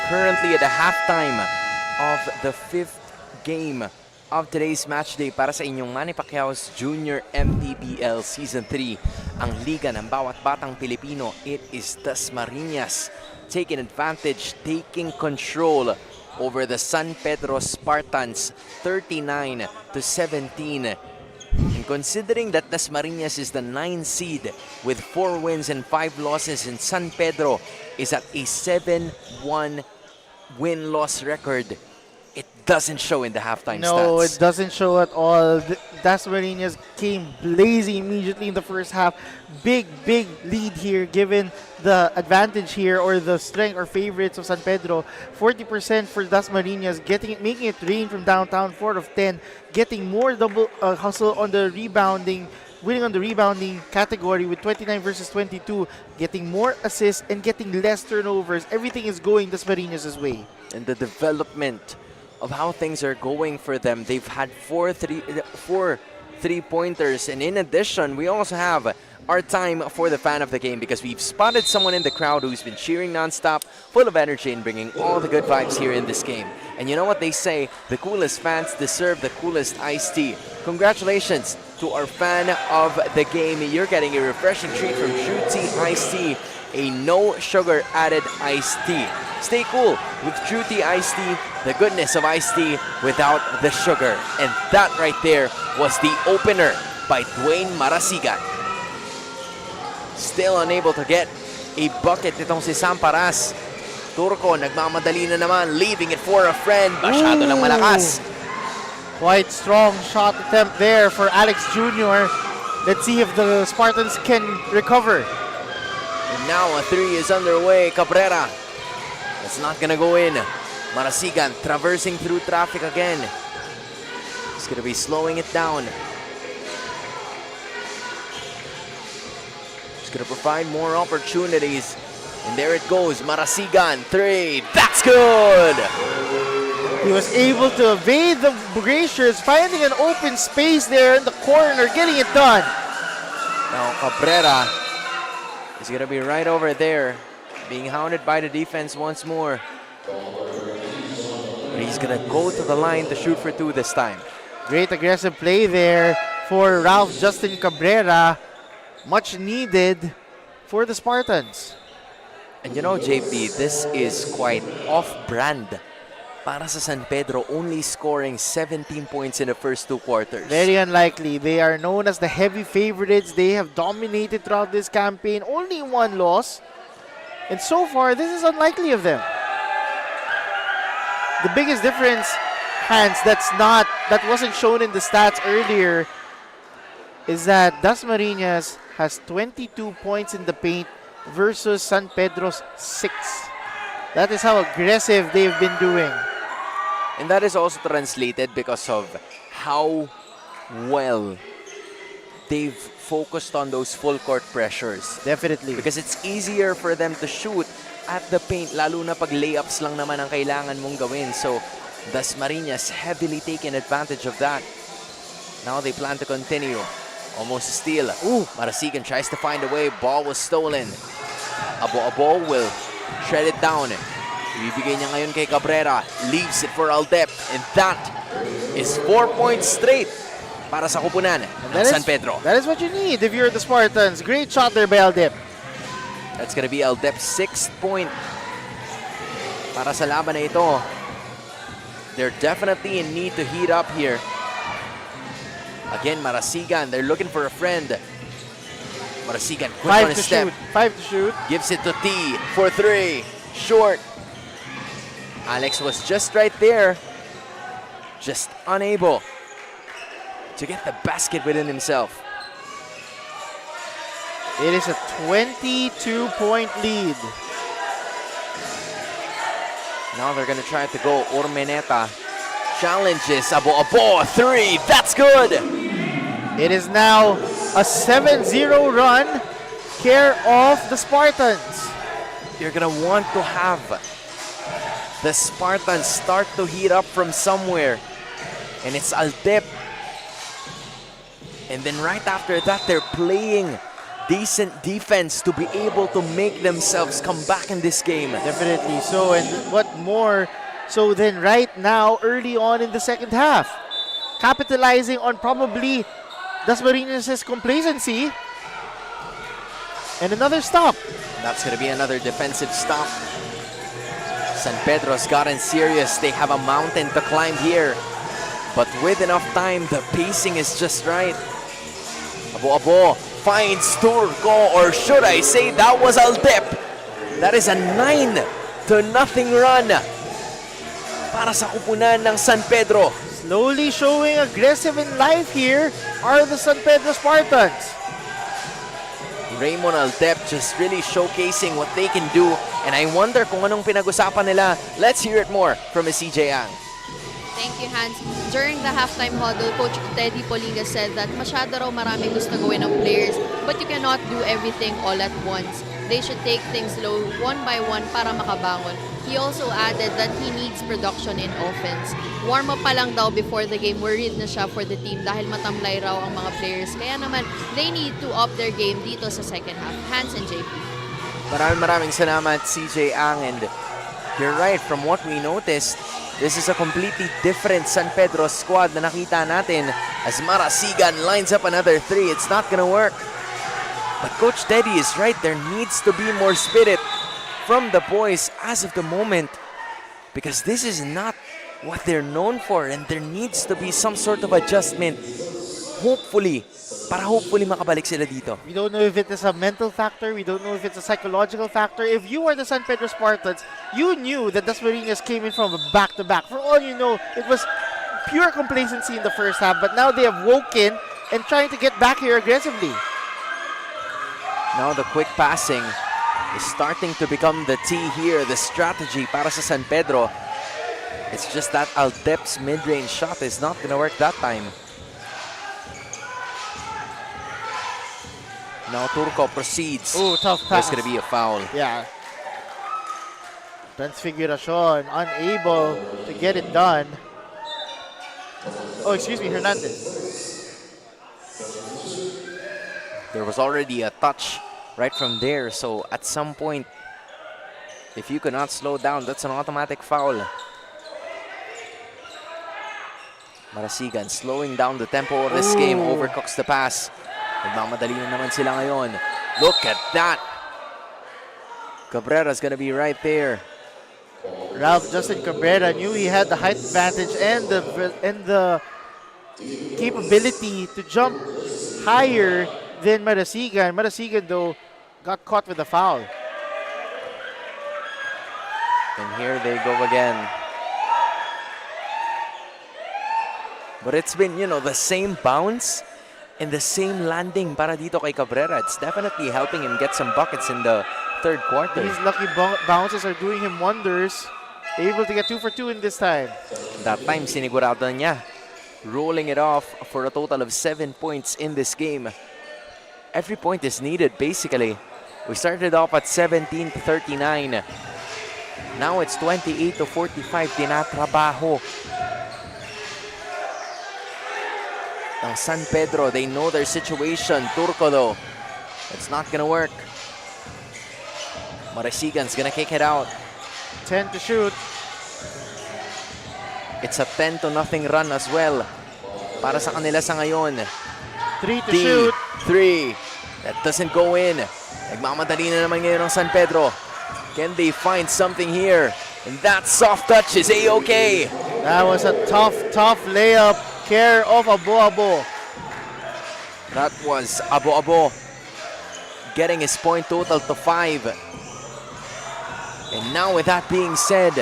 Currently at the halftime of the 5th game of today's match day para sa inyong Manny Pacquiao's Junior MPBL Season 3. Ang liga ng bawat batang Pilipino, it is DASMARIñas taking advantage, taking control over the San Pedro Spartans 39-17. And considering that DASMARIñas is the 9th seed with 4 wins and 5 losses, and San Pedro is at a 7-1 win-loss record, it doesn't show in the halftime stats. No, it doesn't show at all. DASMARIñas came blazing immediately in the first half. Big lead here, given the advantage here, or the strength or favorites of San Pedro. 40% for DASMARIñas, making it rain from downtown, 4 of 10, getting more double hustle on the rebounding winning on the rebounding category with 29 versus 22, getting more assists and getting less turnovers. Everything is going Dasmariñas' way. And the development of how things are going for them. They've had four three-pointers, and in addition, we also have our time for the fan of the game, because we've spotted someone in the crowd who's been cheering nonstop, full of energy and bringing all the good vibes here in this game. And you know what they say, the coolest fans deserve the coolest iced tea. Congratulations to our fan of the game. You're getting a refreshing treat from True Tea Iced Tea, a no sugar added iced tea. Stay cool with True Tea Iced Tea, the goodness of iced tea without the sugar. And that right there was the opener by Dwayne Marasigan. Still unable to get a bucket itong si Samparas. Turco nagmamadali na naman, leaving it for a friend. Masyado lang malakas. Quite strong shot attempt there for Alex Jr. Let's see if the Spartans can recover. And now a three is underway. Cabrera. It's not gonna go in. Marasigan traversing through traffic again. He's gonna be slowing it down. He's gonna provide more opportunities. And there it goes. Marasigan, three. That's good! He was able to evade the Glaciers, finding an open space there in the corner, getting it done. Now Cabrera is gonna be right over there, being hounded by the defense once more. But he's gonna go to the line to shoot for two this time. Great aggressive play there for Ralph Justin Cabrera. Much needed for the Spartans. And you know, JP, this is quite off-brand para sa San Pedro, only scoring 17 points in the first two quarters. Very unlikely. They are known as the heavy favorites. They have dominated throughout this campaign. Only one loss. And so far, this is unlikely of them. The biggest difference, Hans, that wasn't shown in the stats earlier, is that Dasmariñas has 22 points in the paint versus San Pedro's 6. That is how aggressive they've been doing. And that is also translated because of how well they've focused on those full court pressures. Definitely. Because it's easier for them to shoot at the paint, lalo na pag layups lang naman ang kailangan mong gawin. So, Dasmariñas heavily taking advantage of that. Now they plan to continue. Almost a steal. Ooh. Marasigan tries to find a way. Ball was stolen. Abo will shred it down. Ibibigay niya ngayon kay Cabrera. Leaves it for Aldep. And that is 4 points straight para sa kupunan ng San Pedro. That is what you need if you're the Spartans. Great shot there by Aldep. That's gonna be Aldep's 6th point para sa laban na ito. They're definitely in need to heat up here. Again, Marasigan, they're looking for a friend. Marasigan, quick on his step. 5 to shoot. Gives it to T for 3. Short. Alex was just right there. Just unable to get the basket within himself. It is a 22-point lead. Now they're gonna try to go. Ormeneta challenges. Abo, 3. That's good. It is now a 7-0 run, care of the Spartans. You're gonna want to have the Spartans start to heat up from somewhere. And it's Aldep. And then right after that, they're playing decent defense to be able to make themselves come back in this game. Definitely so, and what more so than right now, early on in the second half, capitalizing on probably Dasmariñas' complacency. And another stop. That's going to be another defensive stop. San Pedro's gotten serious. They have a mountain to climb here. But with enough time, the pacing is just right. Abo finds Turco, or should I say that was Aldep. That is a 9-0 run para sa kupunan ng San Pedro. Slowly showing aggressive in life here are the San Pedro Spartans. Raymond Aldep just really showcasing what they can do. And I wonder kung anong pinag-usapan nila. Let's hear it more from CJ Ang. Thank you, Hans. During the halftime huddle, Coach Teddy Polinga said that masyado raw marami gusto gawin ng players, but you cannot do everything all at once. They should take things slow, one by one, para makabangon. He also added that he needs production in offense. Warm-up pa lang daw before the game, worried na siya for the team dahil matamlay raw ang mga players. Kaya naman, they need to up their game dito sa second half. Hans and JP. Maraming salamat, CJ Ang. And you're right, from what we noticed, this is a completely different San Pedro squad na nakita natin as Marasigan lines up another three. It's not gonna work. But Coach Teddy is right. There needs to be more spirit from the boys as of the moment, because this is not what they're known for, and there needs to be some sort of adjustment. Hopefully makabalik sila dito. We don't know if it is a mental factor. We don't know if it's a psychological factor. If you are the San Pedro Spartans, you knew that DASMARIñas came in from a back-to-back. For all you know, it was pure complacency in the first half, but now they have woken and trying to get back here aggressively. Now the quick passing is starting to become the T here, the strategy para sa San Pedro. It's just that Aldep's mid-range shot is not gonna work that time. Now Turco proceeds. Oh, tough pass. There's gonna be a foul. Yeah. Transfiguracion unable to get it done. Oh, excuse me, Hernandez. There was already a touch right from there, so at some point, if you cannot slow down, that's an automatic foul. Marasigan slowing down the tempo of this game, overcooks the pass. Nagmamadali na naman sila ngayon. Look at that! Cabrera's gonna be right there. Ralph Justin Cabrera knew he had the height advantage and the capability to jump higher than Marasigan. Marasigan, though, got caught with a foul. And here they go again. But it's been, you know, the same bounce and the same landing para dito kay Cabrera. It's definitely helping him get some buckets in the third quarter. These lucky bounces are doing him wonders. Able to get 2 for 2 in this time. That time, sinigurado niya. Rolling it off for a total of 7 points in this game. Every point is needed, basically. We started off at 17 to 39. Now it's 28 to 45. Tinatrabaho ng San Pedro. They know their situation. Turco, though, it's not gonna work. Marasigan's gonna kick it out. 10 to shoot. It's a 10-0 run as well para sa kanila sa ngayon. 3 to shoot. 3. That doesn't go in. Nagmamadali na naman ngayon ng San Pedro. Can they find something here? And that soft touch is A-okay. That was a tough layup. Care of Abo. That was Abo getting his point total to 5. And now with that being said,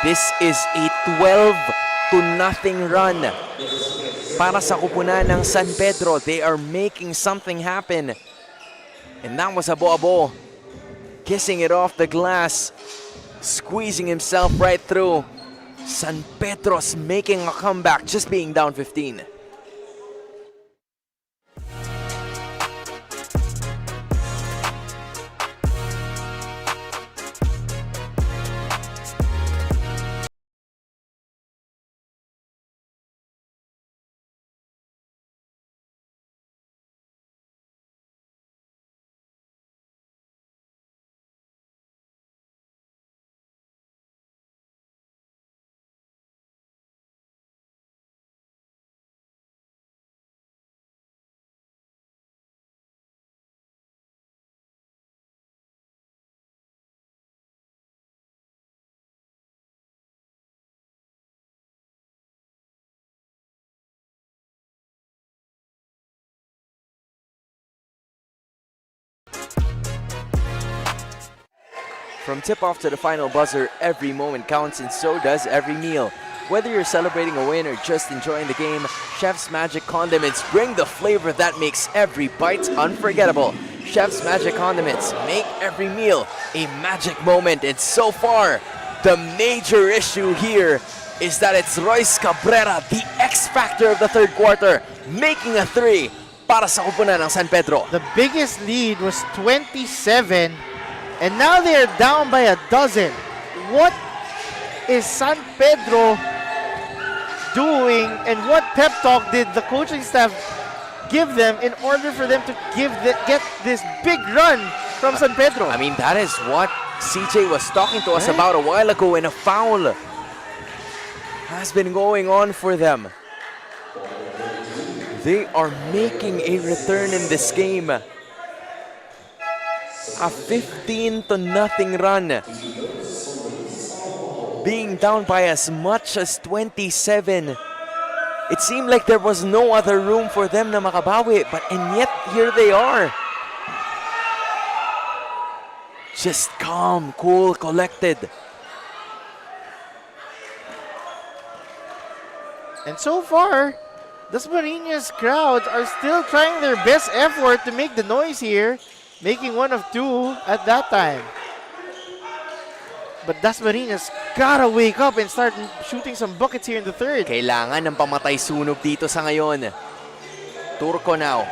this is a 12-0 run para sa kupunan ng San Pedro. They are making something happen. And that was Abo kissing it off the glass, squeezing himself right through. San Pedro's making a comeback, just being down 15. From tip-off to the final buzzer, every moment counts, and so does every meal. Whether you're celebrating a win or just enjoying the game, Chef's Magic Condiments bring the flavor that makes every bite unforgettable. Chef's Magic Condiments make every meal a magic moment, and so far, the major issue here is that it's Royce Cabrera, the X-Factor of the third quarter, making a 3 para sa kupunan ng San Pedro. The biggest lead was 27, and now they are down by a dozen. What is San Pedro doing, and what pep talk did the coaching staff give them in order for them to get this big run from San Pedro? I mean, that is what CJ was talking to us about a while ago, and a foul has been going on for them. They are making a return in this game. A 15-0 run. Being down by as much as 27. It seemed like there was no other room for them na makabawi, and yet here they are. Just calm, cool, collected. And so far, the DASMARIñAS crowds are still trying their best effort to make the noise here, making 1 of 2 at that time. But DASMARIñAS gotta wake up and start shooting some buckets here in the third. Kailangan ng pamatay sunog dito sa ngayon. Turco now,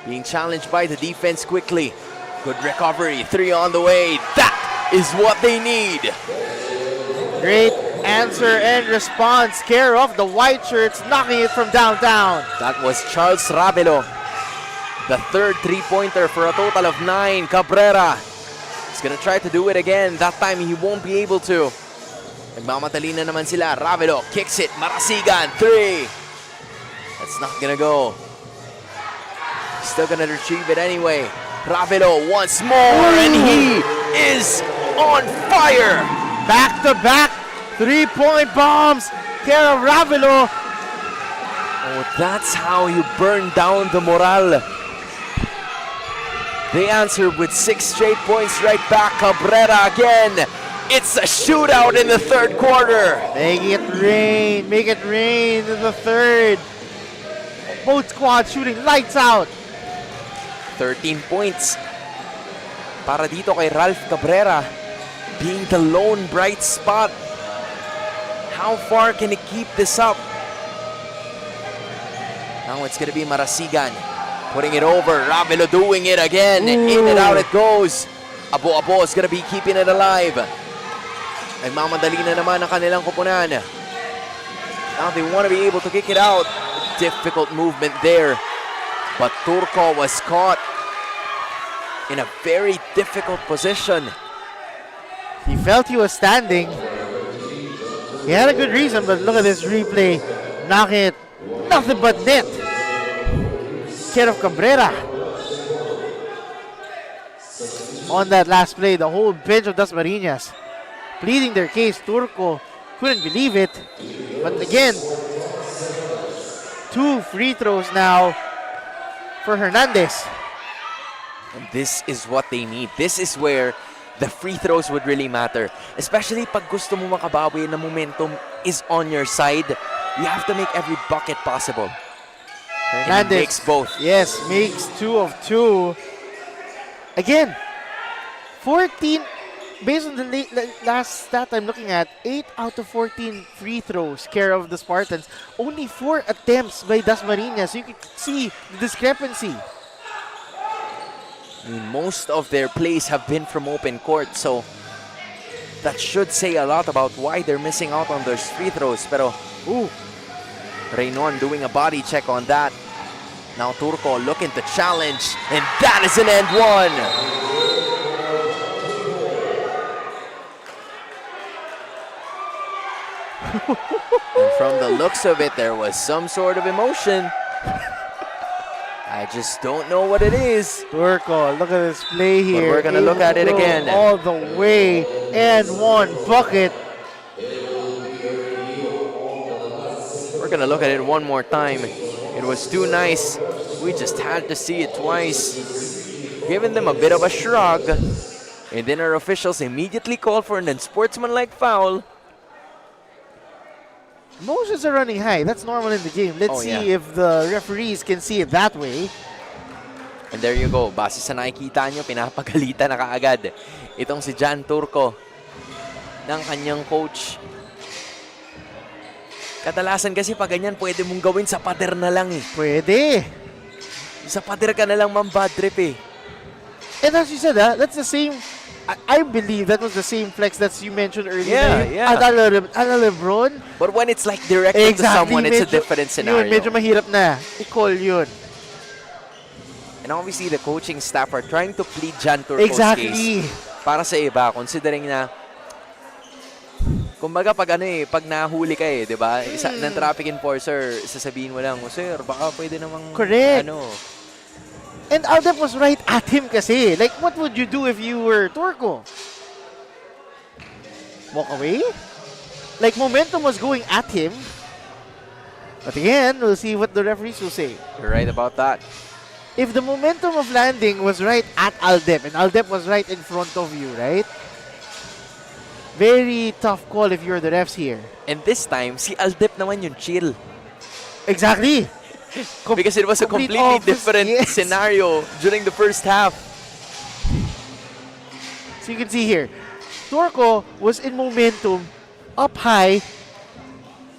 being challenged by the defense quickly. Good recovery, 3 on the way. That is what they need. Great answer and response. Care of the white shirts, knocking it from downtown. That was Charles Ravelo. The third three-pointer for a total of 9. Cabrera is gonna try to do it again. That time he won't be able to. Nagmamadali na naman sila. Ravelo kicks it. Marasigan, 3. That's not gonna go. Still gonna retrieve it anyway. Ravelo once more, and he is on fire. Back-to-back 3-point bombs. Care of Ravelo. Oh, that's how you burn down the morale. They answer with 6 straight points right back. Cabrera again. It's a shootout in the third quarter. Make it rain. Make it rain in the third. Both squads shooting lights out. 13 points para dito kay Ralph Cabrera, being the lone bright spot. How far can he keep this up? Now it's gonna be Marasigan putting it over. Ravelo doing it again. In and out it goes. Abo-abo is gonna be keeping it alive. Nagmamadali na naman ang kanilang kupunan. Now they want to be able to kick it out. Difficult movement there. But Turco was caught in a very difficult position. He felt he was standing. He had a good reason, but look at this replay. Knock it. Nothing but net. Care of Cabrera. On that last play, the whole bench of DASMARIñAS pleading their case. Turco couldn't believe it. But again, 2 free throws now for Hernandez. And this is what they need. This is where the free throws would really matter. Especially pag gusto mo makabawi na momentum is on your side. You have to make every bucket possible. Hernandez And he makes both. Yes, makes 2 of 2. Again, 14, based on the last stat I'm looking at, 8 out of 14 free throws care of the Spartans. Only 4 attempts by DASMARIñAS. So you can see the discrepancy. I mean, most of their plays have been from open court, so that should say a lot about why they're missing out on those free throws. Pero, Reynon doing a body check on that. Now Turco looking to challenge, and that is an end one. And from the looks of it, there was some sort of emotion. I just don't know what it is. Turco, look at this play here. But we're gonna look at it again. All the way, and 1 bucket. We're gonna look at it one more time. It was too nice. We just had to see it twice. Giving them a bit of a shrug. And then our officials immediately called for an unsportsmanlike foul. Emotions are running high. That's normal in the game. Let's see if the referees can see it that way. And there you go. Base sa nakikita nyo, pinapagalitan na kaagad itong si Jan Turco ng kanyang coach. Kadalasan kasi pag ganyan, pwede mong gawin sa pader na lang eh. Pwede. Sa pader ka na lang bad trip eh. And as you said, that's the same. I believe that was the same flex that you mentioned earlier. Yeah. Ala Lebron. But when it's like directed to someone, it's a different scenario. Yun, medyo mahirap na. I-call yun. And obviously, the coaching staff are trying to plead Jan Turco's Exactly. case para sa iba, considering na kumbaga pag nahuli ka di ba? Isa ng traffic enforcer, sasabihin mo lang, sir, baka pwede namang Correct. And Aldep was right at him kasi. Like, what would you do if you were Turco? Walk away? Like, momentum was going at him. But again, we'll see what the referees will say. You're right about that. If the momentum of landing was right at Aldep, and Aldep was right in front of you, right? Very tough call if you're the refs here. And this time, si Aldep naman yung chill. Exactly. Because it was a Complete completely opposite, different yes. scenario during the first half. So you can see here, Turco was in momentum, up high,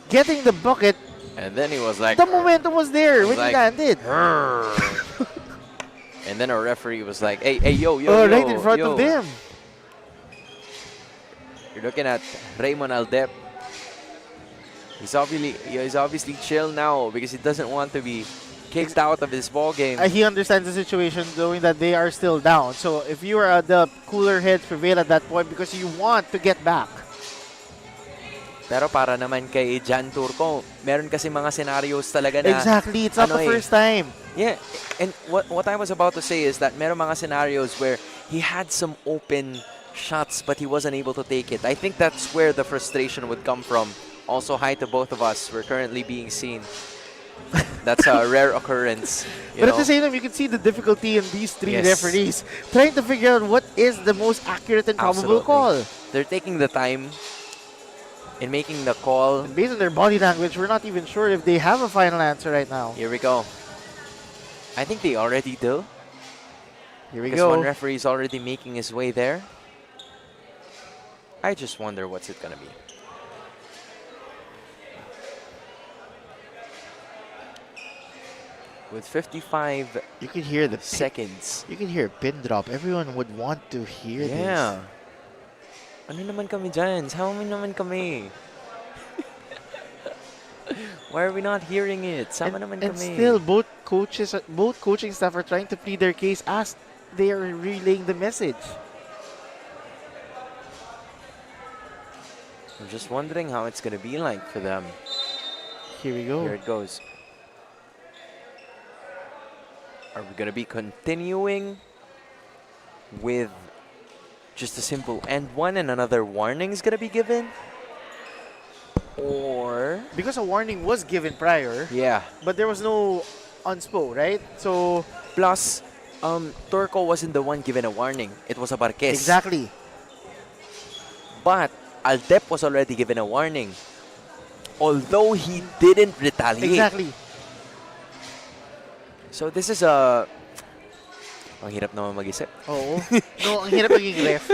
getting the bucket. And then he was like, The momentum was there when he landed. And then our referee was like, hey, yo, Right in front of them. You're looking at Raymond Aldep. He's obviously chill now because he doesn't want to be kicked out of his ball game. He understands the situation, knowing that they are still down. So if you are the cooler heads prevail at that point because you want to get back. Pero para naman kay Jan Turco, meron kasi mga scenarios talaga na... Exactly, it's not the first time. Yeah, and what I was about to say is that meron mga scenarios where he had some open shots but he wasn't able to take it. I think that's where the frustration would come from. Also, hi to both of us. We're currently being seen. That's a rare occurrence. But at the same time, you can see the difficulty in these three referees trying to figure out what is the most accurate and probable call. They're taking the time in making the call. And based on their body language, we're not even sure if they have a final answer right now. Here we go. I think they already do. Here we Because go. one referee is already making his way there. I just wonder what's it gonna be. With 55 You can hear the seconds. You can hear a pin drop. Everyone would want to hear Yeah. this. Ano naman kami dyan? Sama mo naman kami. Why are we not hearing it? Sama naman And kami. still, both coaching staff are trying to plead their case as they are relaying the message. I'm just wondering how it's gonna be like for them. Here we go. Here it goes. Are we gonna be continuing with just a simple end one and another warning is gonna be given? Or Because a warning was given prior, yeah. but there was no unspo, right? So Plus, Turco wasn't the one given a warning. It was a Barquez. exactly. But Aldep was already given a warning. Although he didn't retaliate. Exactly. So this is a... Ang hirap naman mag-isip. Oo. No, ang hirap maging ref.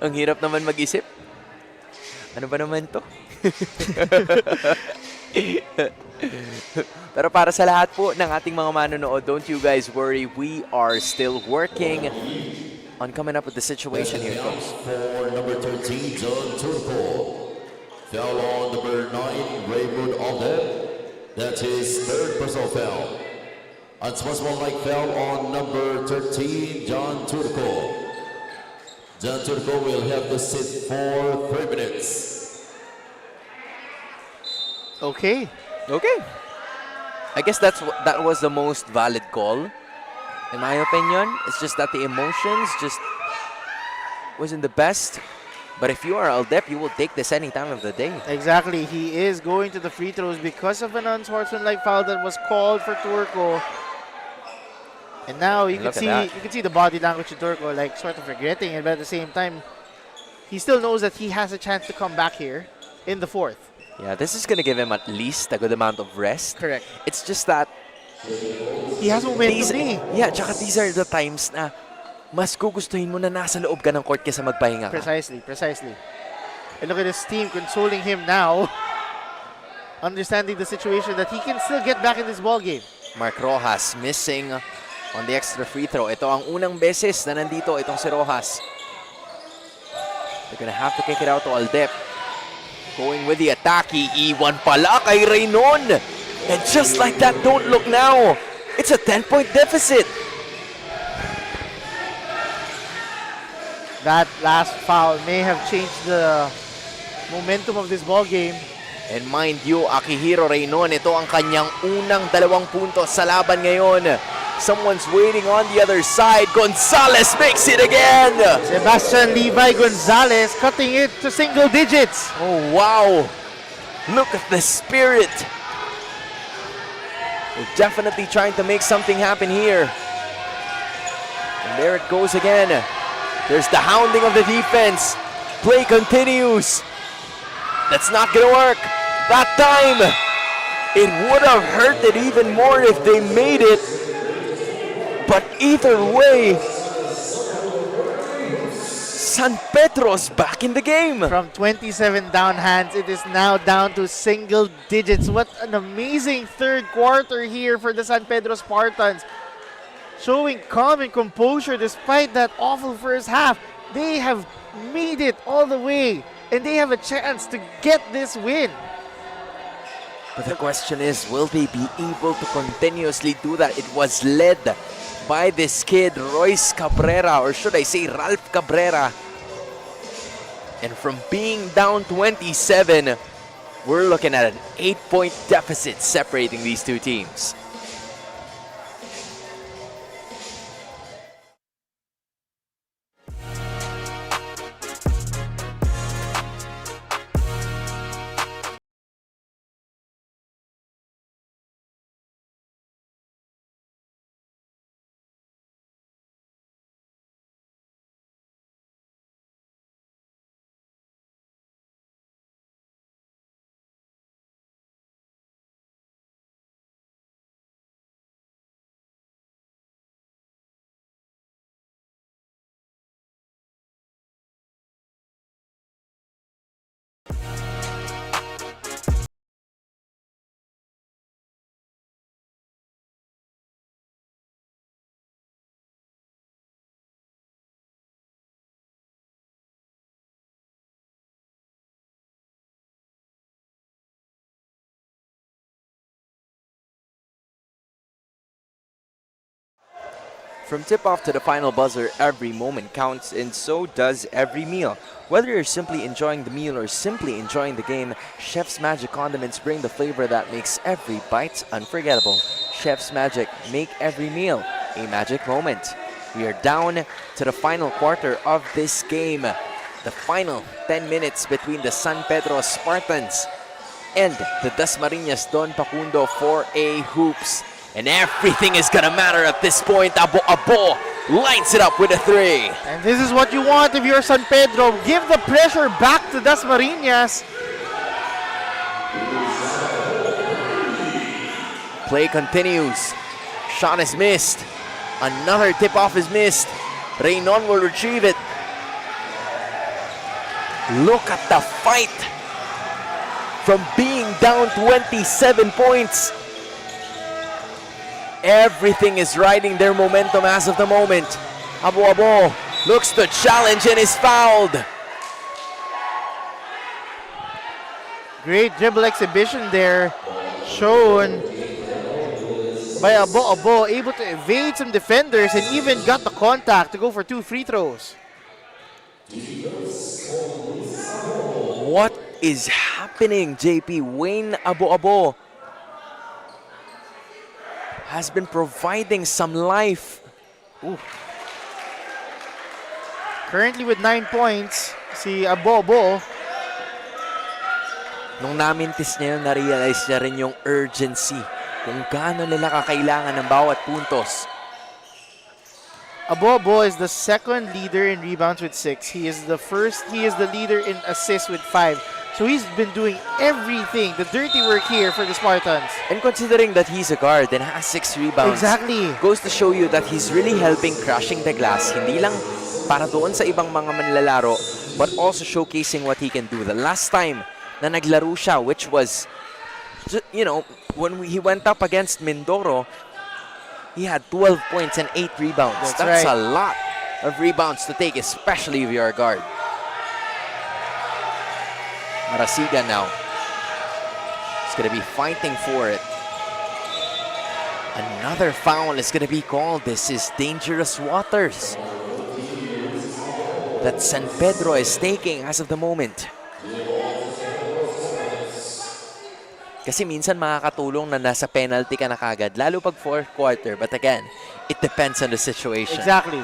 Ang hirap naman mag-isip. Ano ba naman to? Pero para sa lahat po ng ating mga manonood, don't you guys worry. We are still working on coming up with the situation here, folks. For number 13, John Turco. Foul on number 9, Raymond Aldep. That's his third personal foul. Unsportsmanlike foul on number 13, John Turco. John Turco will have to sit for 3 minutes. Okay. Okay. I guess that was the most valid call, in my opinion. It's just that the emotions just wasn't the best. But if you are Aldep, you will take this any time of the day. Exactly. He is going to the free throws because of an unsportsmanlike foul that was called for Turco. And now you can see the body language of Turco, like sort of regretting it, but at the same time, he still knows that he has a chance to come back here in the fourth. Yeah, this is gonna give him at least a good amount of rest. Correct. It's just that He has momentum. tsaka these are the times na mas gugustuhin mo na nasa loob ka ng court kaysa magpahinga ka. Precisely. And look at his team consoling him now. understanding the situation that he can still get back in this ball game. Mark Rojas missing on the extra free throw. Ito ang unang beses na nandito itong si Rojas. They're gonna have to kick it out to Aldep. Going with the attack, iiwan pala kay Reynon. And just like that, don't look now. It's a 10-point deficit. That last foul may have changed the momentum of this ball game. And mind you, Akihiro Reynon, ito ang kanyang unang 2 puntos sa laban ngayon. Someone's waiting on the other side. Gonzalez makes it again. Sebastian Levi Gonzalez cutting it to single digits. Oh, wow. Look at the spirit. They're definitely trying to make something happen here. And there it goes again. There's the hounding of the defense. Play continues. That's not gonna work. That time, it would have hurt it even more if they made it. But either way, San Pedro's back in the game. From 27 down hands, it is now down to single digits. What an amazing third quarter here for the San Pedro Spartans. Showing calm and composure despite that awful first half. They have made it all the way, and they have a chance to get this win. But the question is, will they be able to continuously do that? It was led by this kid, Royce Cabrera, or should I say Ralph Cabrera. And from being down 27, we're looking at an 8-point deficit separating these two teams. From tip-off to the final buzzer, every moment counts, and so does every meal. Whether you're simply enjoying the meal or simply enjoying the game, Chef's Magic condiments bring the flavor that makes every bite unforgettable. Chef's Magic, make every meal a magic moment. We are down to the final quarter of this game. The final 10 minutes between the San Pedro Spartans and the DASMARIñAS Don PACUNDO 4A Hoops. And everything is gonna matter at this point. Abo lines it up with a 3. And this is what you want if you're San Pedro. Give the pressure back to DASMARIñAS. Play continues. Shot is missed. Another tip-off is missed. Reynon will retrieve it. Look at the fight. From being down 27 points, everything is riding their momentum as of the moment. Abo looks to challenge and is fouled. Great dribble exhibition there shown by Abo, able to evade some defenders and even got the contact to go for 2 free throws. What is happening, JP? Wayne Abo has been providing some life. Ooh. Currently with 9 points, si Abo. Nung namintis niya yun, na-realize niya rin yung urgency kung gaano nila kakailangan ng bawat puntos. Abo is the second leader in rebounds with 6. He is the leader in assists with 5. So he's been doing everything, the dirty work here for the Spartans. And considering that he's a guard and has 6 rebounds, Exactly. goes to show you that he's really helping crashing the glass. Hindi lang para doon sa ibang mga manlalaro, but also showcasing what he can do. The last time na naglaro siya, which was you know, when he went up against Mindoro, he had 12 points and 8 rebounds. That's right. a lot of rebounds to take, especially if you're a guard. Marasigan now. He's going to be fighting for it. Another foul is going to be called. This is dangerous waters that San Pedro is taking as of the moment. Kasi minsan makakatulong na nasa penalty ka na kagad, lalo pag fourth quarter. But again, it depends on the situation. Exactly.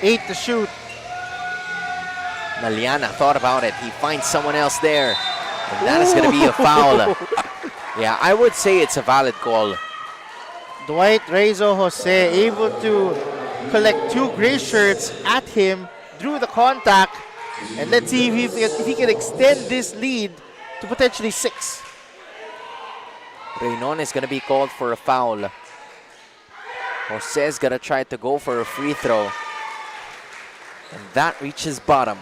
Eight to shoot. Maliana thought about it. He finds someone else there. And that is going to be a foul. Yeah, I would say it's a valid call. Dwight Rezo Jose able to collect 2 gray shirts at him, drew the contact, and let's see if he can extend this lead to potentially 6. Reynon is going to be called for a foul. Jose is going to try to go for a free throw. And that reaches bottom.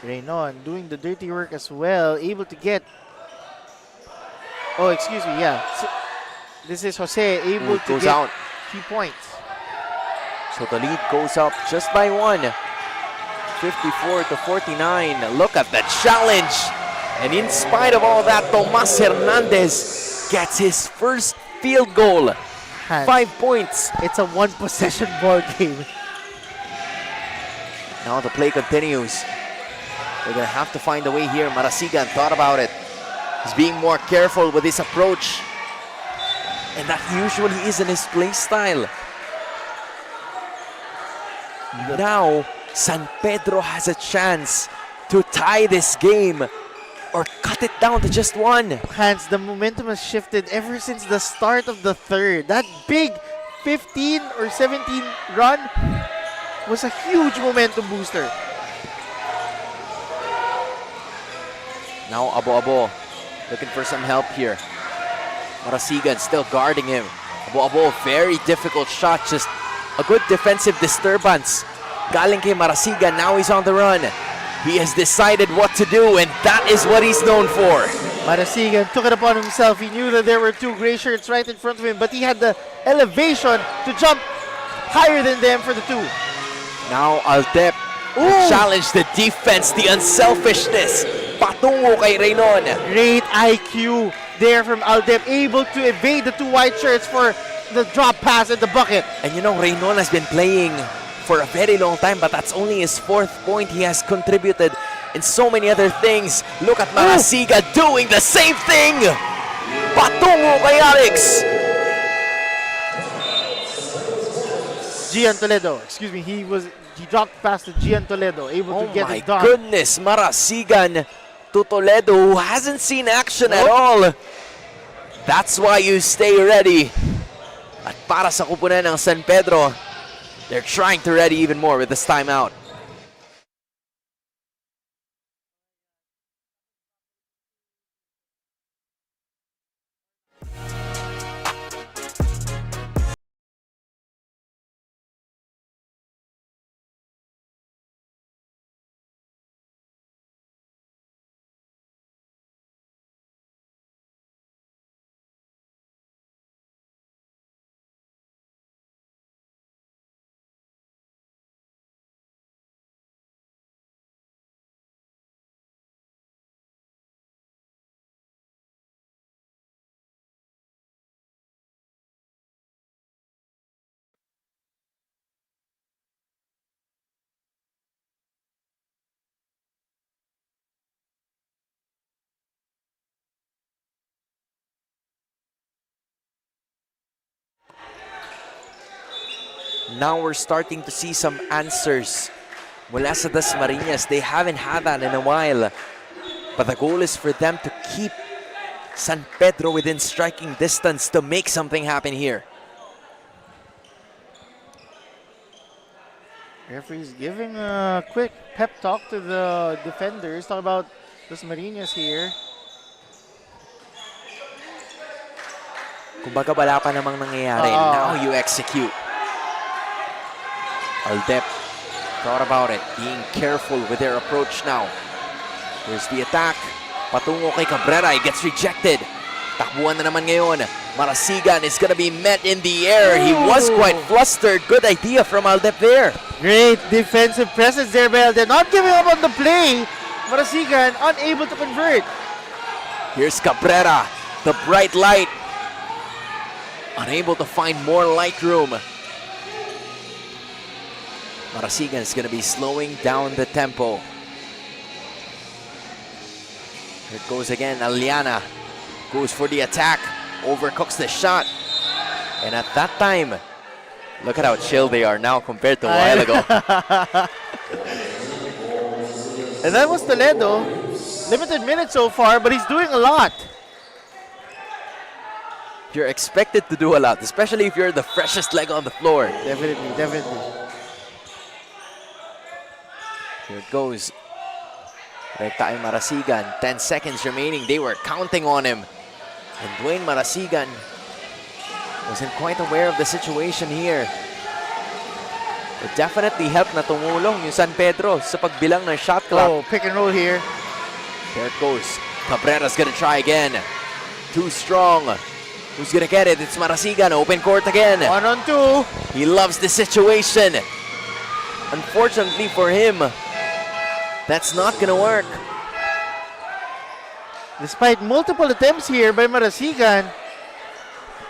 Reynon doing the dirty work as well, able to get... Oh, excuse me, yeah. So, this is Jose able to goes get out. 3 points. So the lead goes up just by 1. 54 to 49. Look at the challenge. And in spite of all that, Tomas Hernandez gets his first field goal. Hans, 5 points. it's a 1-possession ball game. Now the play continues. They're going to have to find a way here. Marasigan thought about it. He's being more careful with his approach. And that usually isn't his play style. Now, San Pedro has a chance to tie this game or cut it down to just 1. Hans, the momentum has shifted ever since the start of the third. That big 15 or 17 run was a huge momentum booster. Now Abo looking for some help here. Marasigan still guarding him. Abo, very difficult shot. Just a good defensive disturbance. Galing kay Marasigan, now he's on the run. He has decided what to do, and that is what he's known for. Marasigan took it upon himself. He knew that there were 2 gray shirts right in front of him, but he had the elevation to jump higher than them for the 2. Now Aldep challenge the defense, the unselfishness. Patungo kay Reynon. Great IQ there from Aldep, able to evade the 2 white shirts for the drop pass at the bucket. And you know, Reynon has been playing for a very long time, but that's only his 4th point. He has contributed in so many other things. Look at Marasiga doing the same thing. Patungo kay Alex. Gian Toledo, excuse me, he dropped past to Gian Toledo, able to get it done. Oh my goodness, Marasigan to Toledo, who hasn't seen action at all. That's why you stay ready. At para sa kupunan ng San Pedro, they're trying to ready even more with this timeout. Now we're starting to see some answers mula sa DASMARIñAS. They haven't had that in a while. But the goal is for them to keep San Pedro within striking distance to make something happen here. Referee's giving a quick pep talk to the defenders. Talk about DASMARIñAS here. Kumbaga wala pa namang nangyayari. Now you execute. Aldep thought about it, being careful with their approach now. Here's the attack. Patungo kay Cabrera, it gets rejected. Takbuhan na naman ngayon. Marasigan is gonna be met in the air. He was quite flustered. Good idea from Aldep there. Great defensive presence there by Aldep. Not giving up on the play. Marasigan unable to convert. Here's Cabrera, the bright light. Unable to find more light room. Marasigan is gonna be slowing down the tempo. Here it goes again, Aliana goes for the attack, overcooks the shot. And at that time, look at how chill they are now compared to a while ago. And that was Toledo. Limited minutes so far, but he's doing a lot. You're expected to do a lot, especially if you're the freshest leg on the floor. Definitely, definitely. Here it goes. Rekta ay Marasigan, 10 seconds remaining. They were counting on him. And Dwayne Marasigan wasn't quite aware of the situation here. It definitely helped na tumulong yung San Pedro sa pagbilang ng shot clock. Oh, pick and roll here. There it goes. Cabrera's gonna try again. Too strong. Who's gonna get it? It's Marasigan. Open court again. 1-on-2. He loves the situation. Unfortunately for him, that's not gonna work. Despite multiple attempts here by Marasigan,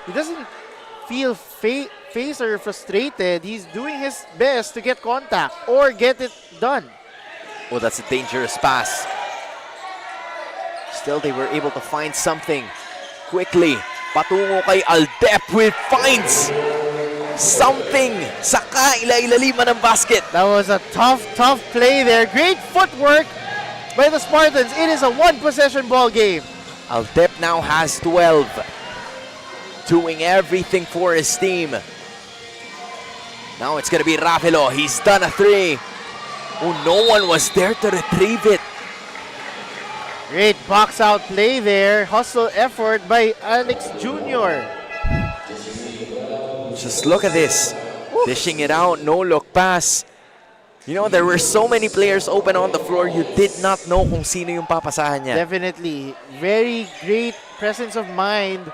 he doesn't feel phased or frustrated. He's doing his best to get contact or get it done. Oh, that's a dangerous pass. Still, they were able to find something quickly. Patungo kay Aldep with finds something sa kaila-ilaliman ng basket. That was a tough play there. Great footwork by the Spartans. It is a one-possession ball game. Aldep now has 12. Doing everything for his team. Now it's gonna be Ravelo. He's done a 3. Oh, no one was there to retrieve it. Great box out play there. Hustle effort by Alex Jr. Just look at this. Dishing it out, no look pass. You know, there were so many players open on the floor, you did not know kung sino yung papasahan niya. Definitely. Very great presence of mind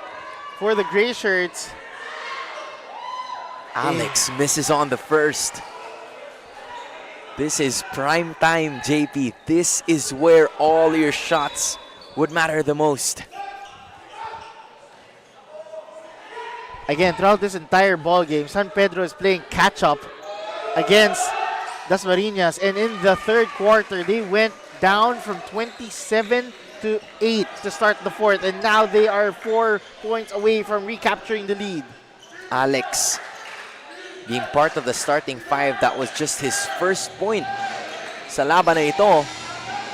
for the gray shirts. Alex misses on the first. This is prime time, JP. This is where all your shots would matter the most. Again, throughout this entire ball game, San Pedro is playing catch-up against DASMARIñAS. And in the third quarter, they went down from 27 to 8 to start the fourth. And now they are 4 points away from recapturing the lead. Alex, being part of the starting 5, that was just his first point. Sa laban na ito,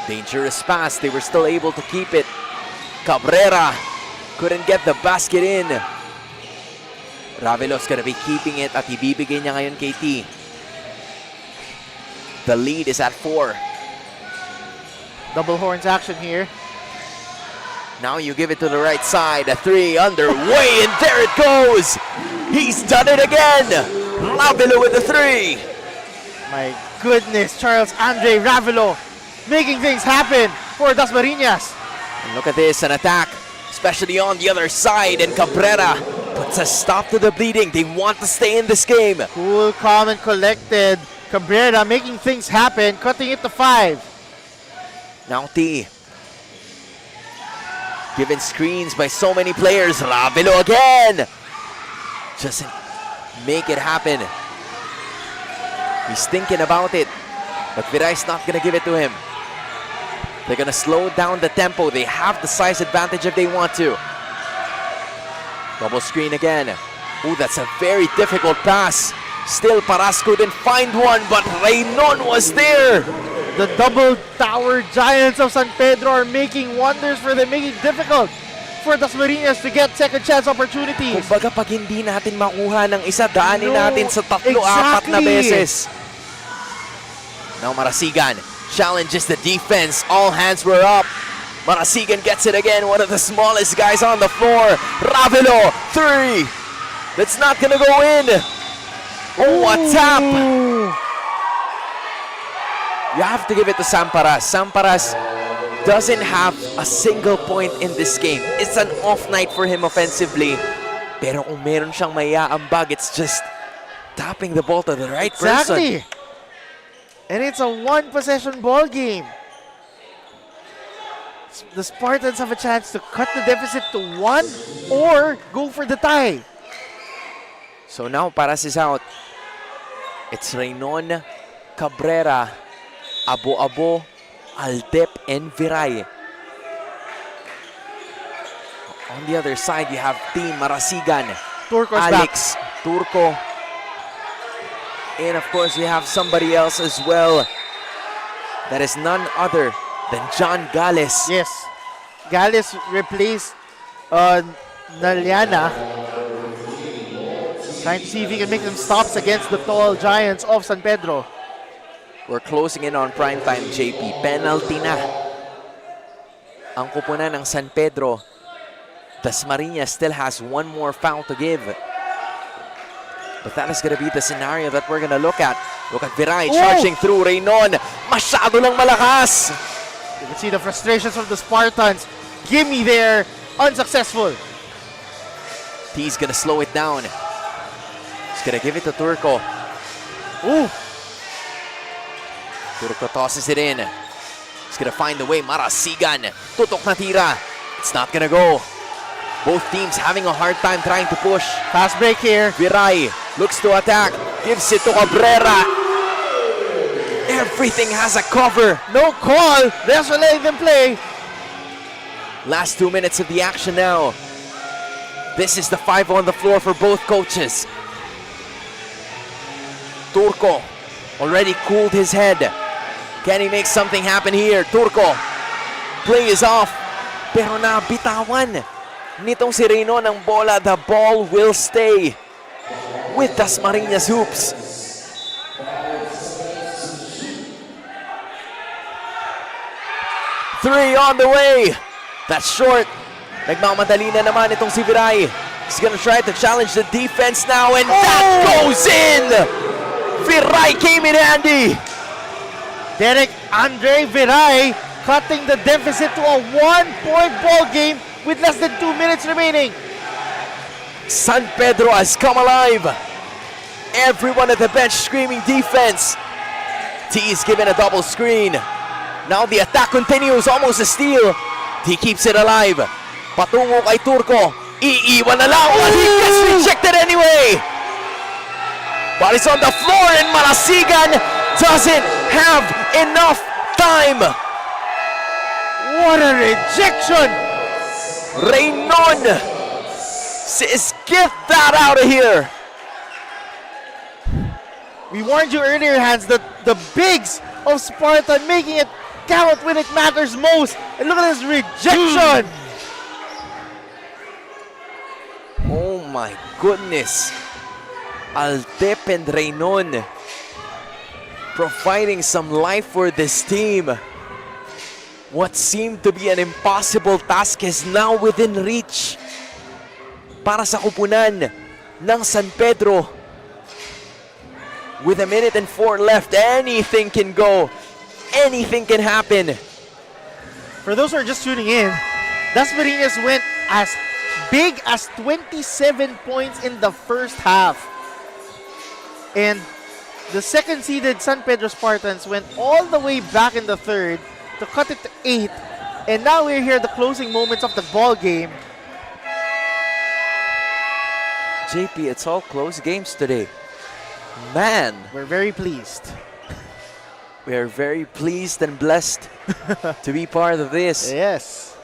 dangerous pass. They were still able to keep it. Cabrera couldn't get the basket in. Ravelo's gonna be keeping it at ibibigay niya ngayon kay T. The lead is at 4. Double horns action here. Now you give it to the right side. A 3 underway, and there it goes. He's done it again. Ravelo with the 3. My goodness, Charles Andre Ravelo making things happen for DASMARIñAS. And look at this, an attack, especially on the other side, and Cabrera puts a stop to the bleeding. They want to stay in this game. Cool, calm, and collected. Cabrera making things happen, cutting it to 5. Now T. Given screens by so many players. Ravelo again. Just make it happen. He's thinking about it, but Viray's not gonna give it to him. They're gonna slow down the tempo. They have the size advantage if they want to. Double screen again. Ooh, that's a very difficult pass. Still, Parasco didn't find one, but Reynon was there. The double tower giants of San Pedro are making wonders for them, making it difficult for DASMARIñAS to get second chance opportunities. Kumbaga, pag hindi natin makuha ng isa, daanin No, natin sa 3-4 na beses. Now Marasigan challenges the defense. All hands were up. Marasigan gets it again. One of the smallest guys on the floor. Ravelo, 3. That's not gonna go in. Oh, a tap. You have to give it to Samparas. Samparas doesn't have a single point in this game. It's an off night for him offensively. Pero kung meron siyang maiaambag, it's just tapping the ball to the right person. Exactly. And it's a one-possession ball game. The Spartans have a chance to cut the deficit to 1 or go for the tie. So now Paras is out. It's Reynon, Cabrera, Abo, Aldep, and Viray. On the other side, you have Team Marasigan, Turco's Alex, Turco. And of course, you have somebody else as well. That is none other than John Gales. Yes. Gales replaced Naliana. Trying to see if he can make some stops against the tall giants of San Pedro. We're closing in on primetime, JP. Penalty na ang kupunan ng San Pedro. DASMARIñAS still has one more foul to give. But that is going to be the scenario that we're going to look at. Look at Viray charging through. Reynon, masyado lang malakas. You can see the frustrations of the Spartans. Gimme there, unsuccessful. T's going to slow it down. He's going to give it to Turco. Ooh. Turco tosses it in. He's going to find the way. Marasigan, tutok na tira. It's not going to go. Both teams having a hard time trying to push. Fast break here. Viray looks to attack. Gives it to Cabrera. Everything has a cover. No call. That's what letting them play. Last 2 minutes of the action now. This is the 5 on the floor for both coaches. Turco already cooled his head. Can he make something happen here? Turco. Play is off. Pero nabitawan nitong si Reynon ng bola. The ball will stay with DASMARIñAS hoops. Three on the way. That's short. Nagmamadali na naman itong si Viray. He's gonna try to challenge the defense now, and that goes in! Viray came in handy. Derek Andre Viray cutting the deficit to a 1-point ball game with less than 2 minutes remaining. San Pedro has come alive. Everyone at the bench screaming defense. T is given a double screen. Now the attack continues, almost a steal. He keeps it alive. Patungo kay Turco. Iiwan na lang, but he gets rejected anyway. But it's on the floor, and Marasigan doesn't have enough time. What a rejection! Reynon says, get that out of here. We warned you earlier, Hans, that the bigs of Spartan making it count when it matters most. And look at this rejection! Oh my goodness. Aldep and Reynon providing some life for this team. What seemed to be an impossible task is now within reach para sa kupunan ng San Pedro. With 1:04 left, anything can go. Anything can happen. For those who are just tuning in, DASMARIñAS went as big as 27 points in the first half. And the second-seeded San Pedro Spartans went all the way back in the third to cut it to 8. And now we're here at the closing moments of the ball game. JP, it's all close games today. Man, We're very pleased. we are very pleased and blessed to be part of this. Yes.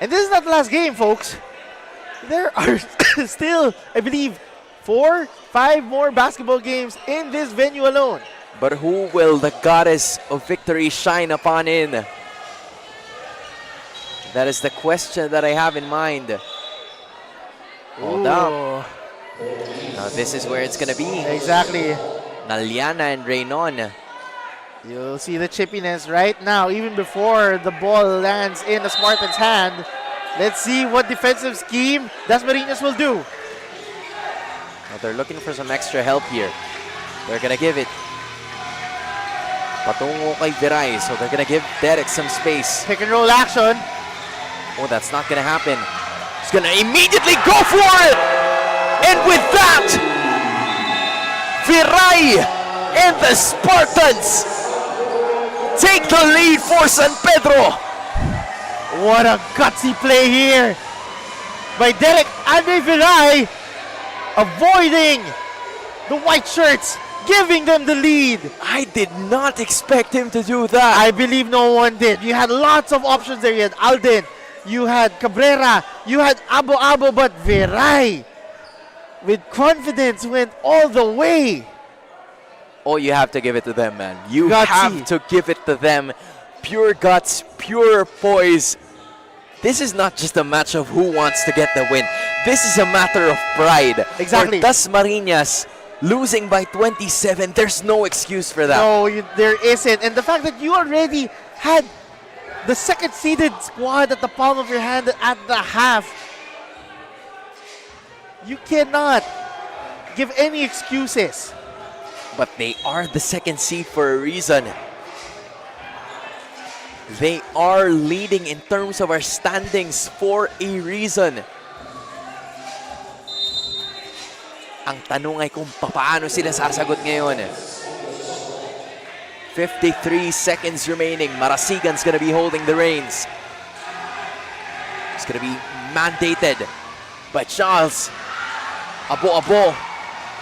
And this is not the last game, folks. There are still, I believe, 4, 5 more basketball games in this venue alone. But who will the goddess of victory shine upon in? That is the question that I have in mind. Hold up. Ooh. Now this is where it's gonna be. Exactly. Naliana and Reynon. You'll see the chippiness right now, even before the ball lands in the Spartans' hand. Let's see what defensive scheme DASMARIñAS will do. Well, they're looking for some extra help here. They're gonna give it. Patungo kay Viray, so they're gonna give Derek some space. Pick and roll action. Oh, that's not gonna happen. He's gonna immediately go for it! And with that, Viray and the Spartans take the lead for San Pedro. What a gutsy play here by Derek Andre Viray, avoiding the white shirts, giving them the lead. I did not expect him to do that. I believe no one did. You had lots of options there. You had Alden, you had Cabrera, you had Abo, but Viray, with confidence, went all the way. Oh, you have to give it to them, man. You Gutsy. have to give it to them. Pure guts, pure poise. This is not just a match of who wants to get the win. This is a matter of pride. Exactly. For DASMARIñAS losing by 27, there's no excuse for that. No, there isn't. And the fact that you already had the second-seeded squad at the palm of your hand at the half, you cannot give any excuses. But they are the second seed for a reason. They are leading in terms of our standings for a reason. Ang tanong ay kung paano sila sasagot ngayon. 53 seconds remaining. Marasigan's gonna be holding the reins. It's gonna be mandated by Charles. Abo.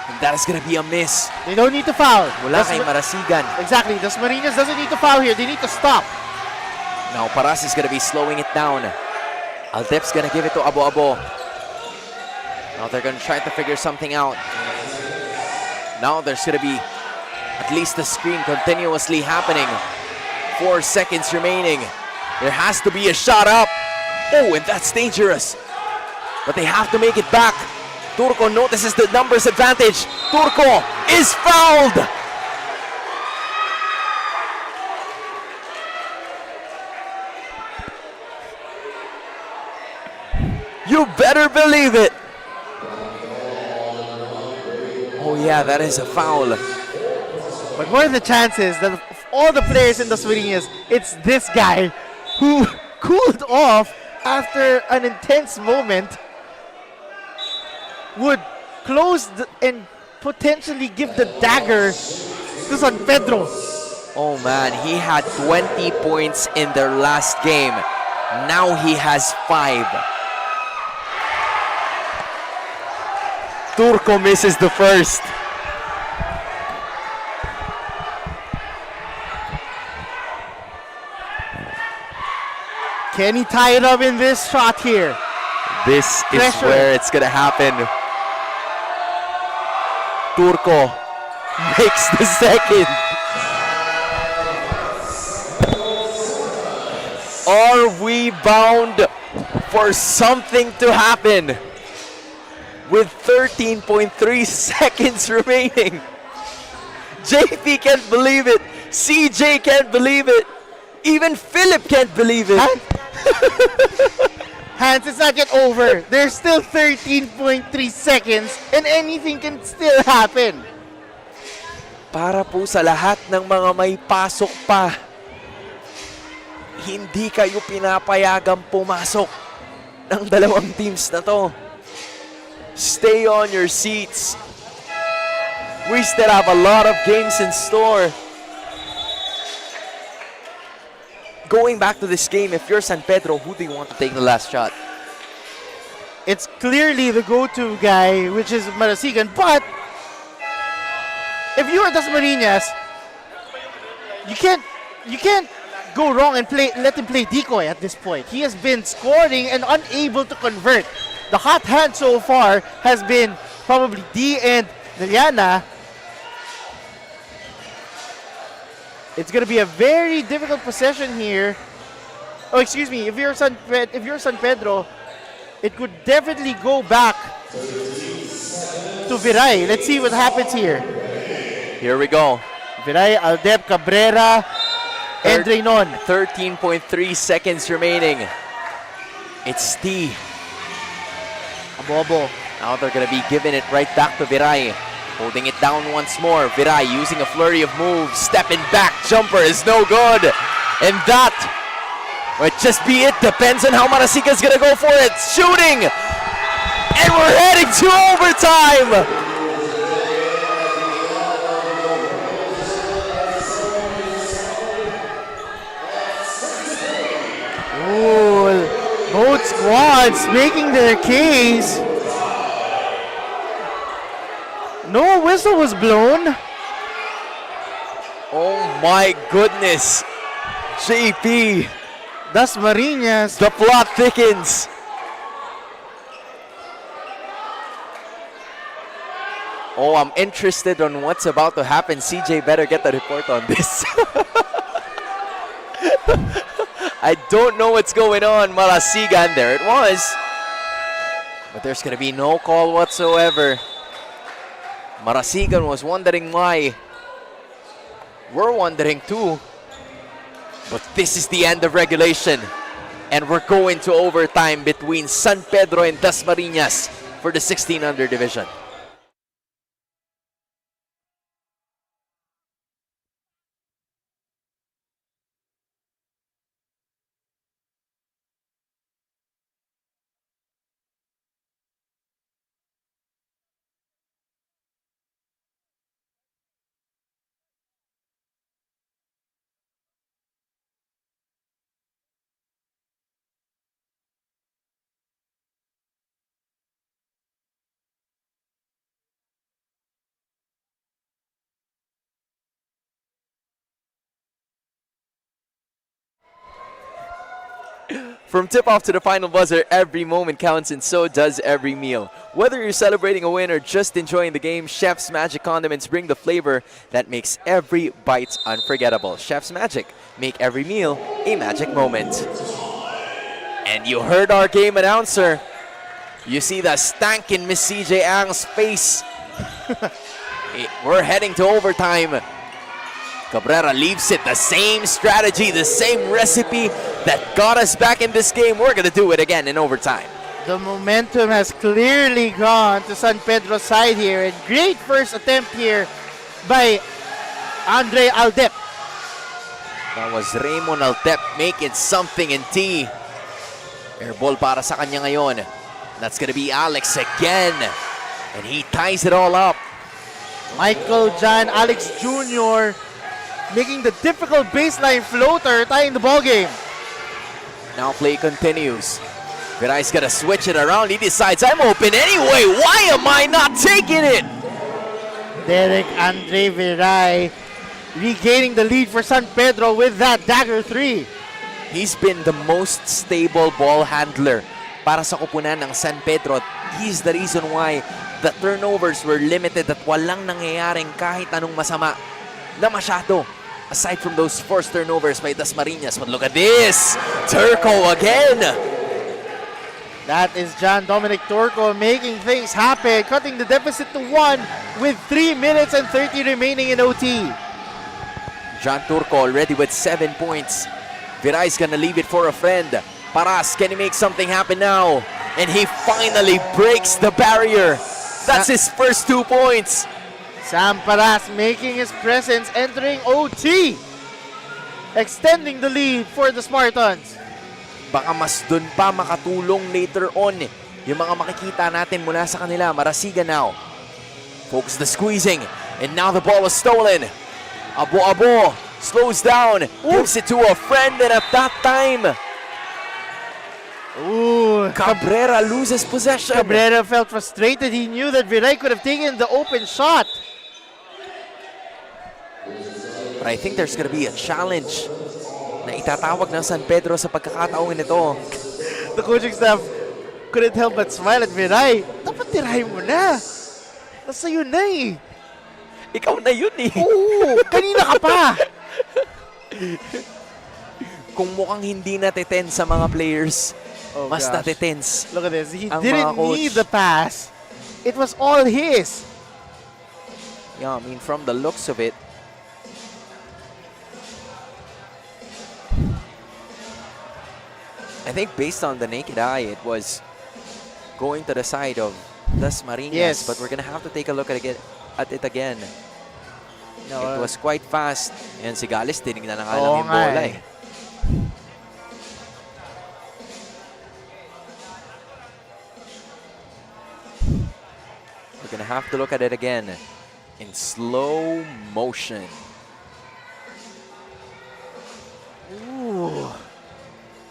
And that is gonna be a miss. They don't need to foul. Mula kay Marasigan. Exactly. DASMARIñAS doesn't need to foul here. They need to stop. Now Paras is gonna be slowing it down. Aldep's gonna give it to Abo. Now they're gonna try to figure something out. Now there's gonna be at least a screen continuously happening. 4 seconds remaining. There has to be a shot up. Oh, and that's dangerous. But they have to make it back. Turco notices the numbers advantage. Turco is fouled. You better believe it. Oh yeah, that is a foul. But what are the chances that of all the players in DASMARIñAS, it's this guy who cooled off after an intense moment, would close and potentially give the dagger to San Pedro. Oh man, he had 20 points in their last game. Now he has 5. Turco misses the first. Can he tie it up in this shot here? This is Pressure. where it's gonna happen. Turco makes the second. Are we bound for something to happen? With 13.3 seconds remaining. JP can't believe it. CJ can't believe it. Even Philip can't believe it. Hans, it's not yet over. There's still 13.3 seconds and anything can still happen. Para po sa lahat ng mga may pasok pa, hindi kayo pinapayagang pumasok ng dalawang teams na to. Stay on your seats. We still have a lot of games in store. Going back to this game, if you're San Pedro, who do you want to take the last shot? It's clearly the go-to guy, which is Marasigan, but if you are DASMARIñAS, you can't go wrong and let him play decoy at this point. He has been scoring and unable to convert. The hot hand so far has been probably D and Niliana. It's going to be a very difficult possession here. Oh, excuse me. If you're San Pedro, it could definitely go back to Viray. Let's see what happens here. Here we go. Viray, Aldep, Cabrera, and Reynon. 13.3 seconds remaining. It's T. Abobo. Now they're going to be giving it right back to Viray. Holding it down once more. Viray using a flurry of moves. Stepping back. Jumper is no good. And that might just be it. Depends on how Marasiga's gonna go for it. Shooting! And we're heading to overtime! Ooh, both squads making their case. No whistle was blown. Oh my goodness. JP, DASMARIñAS. the plot thickens. Oh, I'm interested on what's about to happen. CJ better get the report on this. I don't know what's going on, Marasiga, and there it was. But there's gonna be no call whatsoever. Marasigan was wondering why. We're wondering too. But this is the end of regulation. And we're going to overtime between San Pedro and DASMARIñAS for the 16 under division. From tip-off to the final buzzer, every moment counts and so does every meal. Whether you're celebrating a win or just enjoying the game, Chef's Magic condiments bring the flavor that makes every bite unforgettable. Chef's Magic, make every meal a magic moment. And you heard our game announcer. You see the stank in Miss CJ Ang's face. We're heading to overtime. Cabrera leaves it the same strategy, the same recipe that got us back in this game. We're going to do it again in overtime. The momentum has clearly gone to San Pedro's side here. And great first attempt here by Andre Aldep. That was Raymond Altep making something in T. Airball para sa kanya ngayon. That's going to be Alex again. And he ties it all up. Michael John Alex Jr. making the difficult baseline floater, tying the ball game. Now play continues. Viray's gonna switch it around. He decides, I'm open anyway. Why am I not taking it? Derek Andre Viray regaining the lead for San Pedro with that dagger 3. He's been the most stable ball handler para sa kupunan ng San Pedro. He's the reason why the turnovers were limited at walang nangyayaring kahit anong masama na masyado. Aside from those forced turnovers by DASMARIñAS. But look at this! Turco again! That is John Dominic Turco making things happen, cutting the deficit to 1 with 3 minutes and 30 remaining in OT. John Turco already with 7 points. Viray's gonna leave it for a friend. Paras, can he make something happen now? And he finally breaks the barrier. That's his first 2 points. Sam Paras making his presence, entering OT, extending the lead for the Spartans. Baka mas dun pa makatulong later on yung mga makikita natin mula sa kanila. Marasiga now. Focus the squeezing. And now the ball is stolen. Abo slows down. Gives it to a friend, and at that time, Cabrera loses possession. Cabrera felt frustrated. He knew that Viray could have taken the open shot. But I think there's gonna be a challenge na itatawag ng San Pedro sa pagkakataong ito. The coaching staff couldn't help but smile at Viray. Dapat tirahin mo na. Nasa yun na eh. Ikaw na yun eh. Oo, kanina ka pa. Kung mukhang hindi natitense sa mga players, mas gosh. natitense. Look at this. He Ang didn't mga coach. need the pass. It was all his. Yeah, I mean, from the looks of it, I think based on the naked eye, it was going to the side of DASMARIñAS. Yes. But we're gonna have to take a look at it at it again. No, It was quite fast. And si Gales, tinignan na nga Oo lang yung nga bola eh. eh. We're gonna have to look at it again in slow motion. Ooh.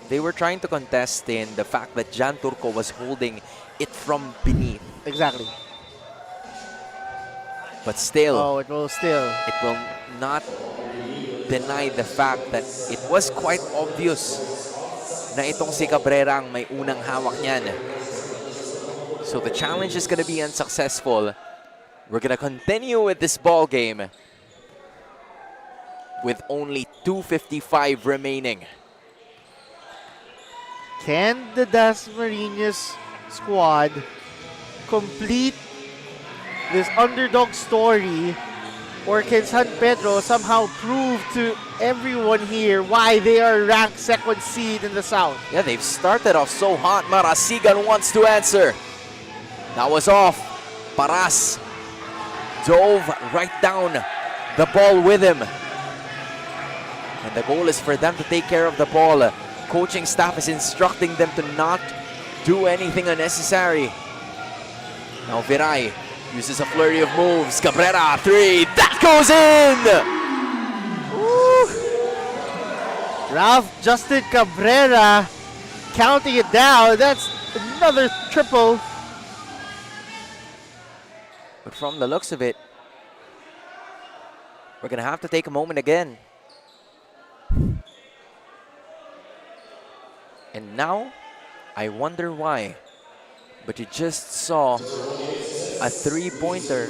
They were trying to contest in the fact that Jan Turco was holding it from beneath. Exactly. But still, Oh, it will still. it will not deny the fact that it was quite obvious na itong si Cabrera ang may unang hawak niyan. So the challenge is going to be unsuccessful. We're going to continue with this ball game with only 2:55 remaining. Can the DASMARIñAS squad complete this underdog story, or can San Pedro somehow prove to everyone here why they are ranked second seed in the South? Yeah, they've started off so hot. Marasigan wants to answer. That was off. Paras dove right down the ball with him. And the goal is for them to take care of the ball. Coaching staff is instructing them to not do anything unnecessary. Now Viray uses a flurry of moves. Cabrera, three. That goes in! Woo. Ralph Justin Cabrera counting it down. That's another triple. But from the looks of it, we're going to have to take a moment again. And now, I wonder why. But you just saw a three-pointer.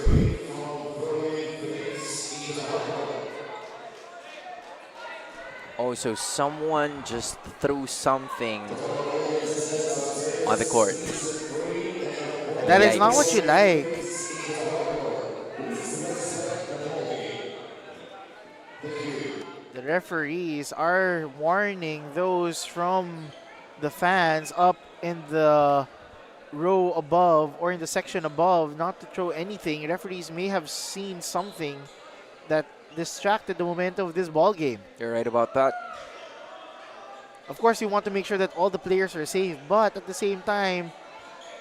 Oh, so someone just threw something on the court. That is not Yikes. what you like. The referees are warning those from the fans up in the row above or in the section above not to throw anything. Referees may have seen something that distracted the momentum of this ball game. You're right about that. Of course, you want to make sure that all the players are safe, but at the same time,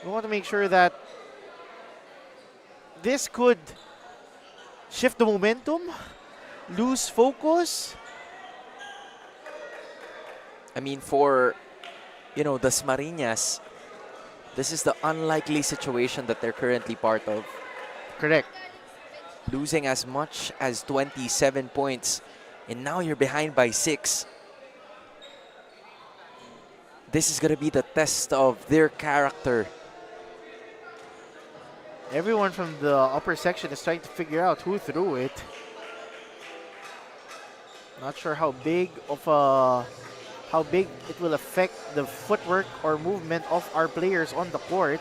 we want to make sure that this could shift the momentum, lose focus. I mean, for, you know, DASMARIñAS, this is the unlikely situation that they're currently part of. Correct. Losing as much as 27 points, and now you're behind by 6. This is going to be the test of their character. Everyone from the upper section is trying to figure out who threw it. Not sure how big it will affect the footwork or movement of our players on the court.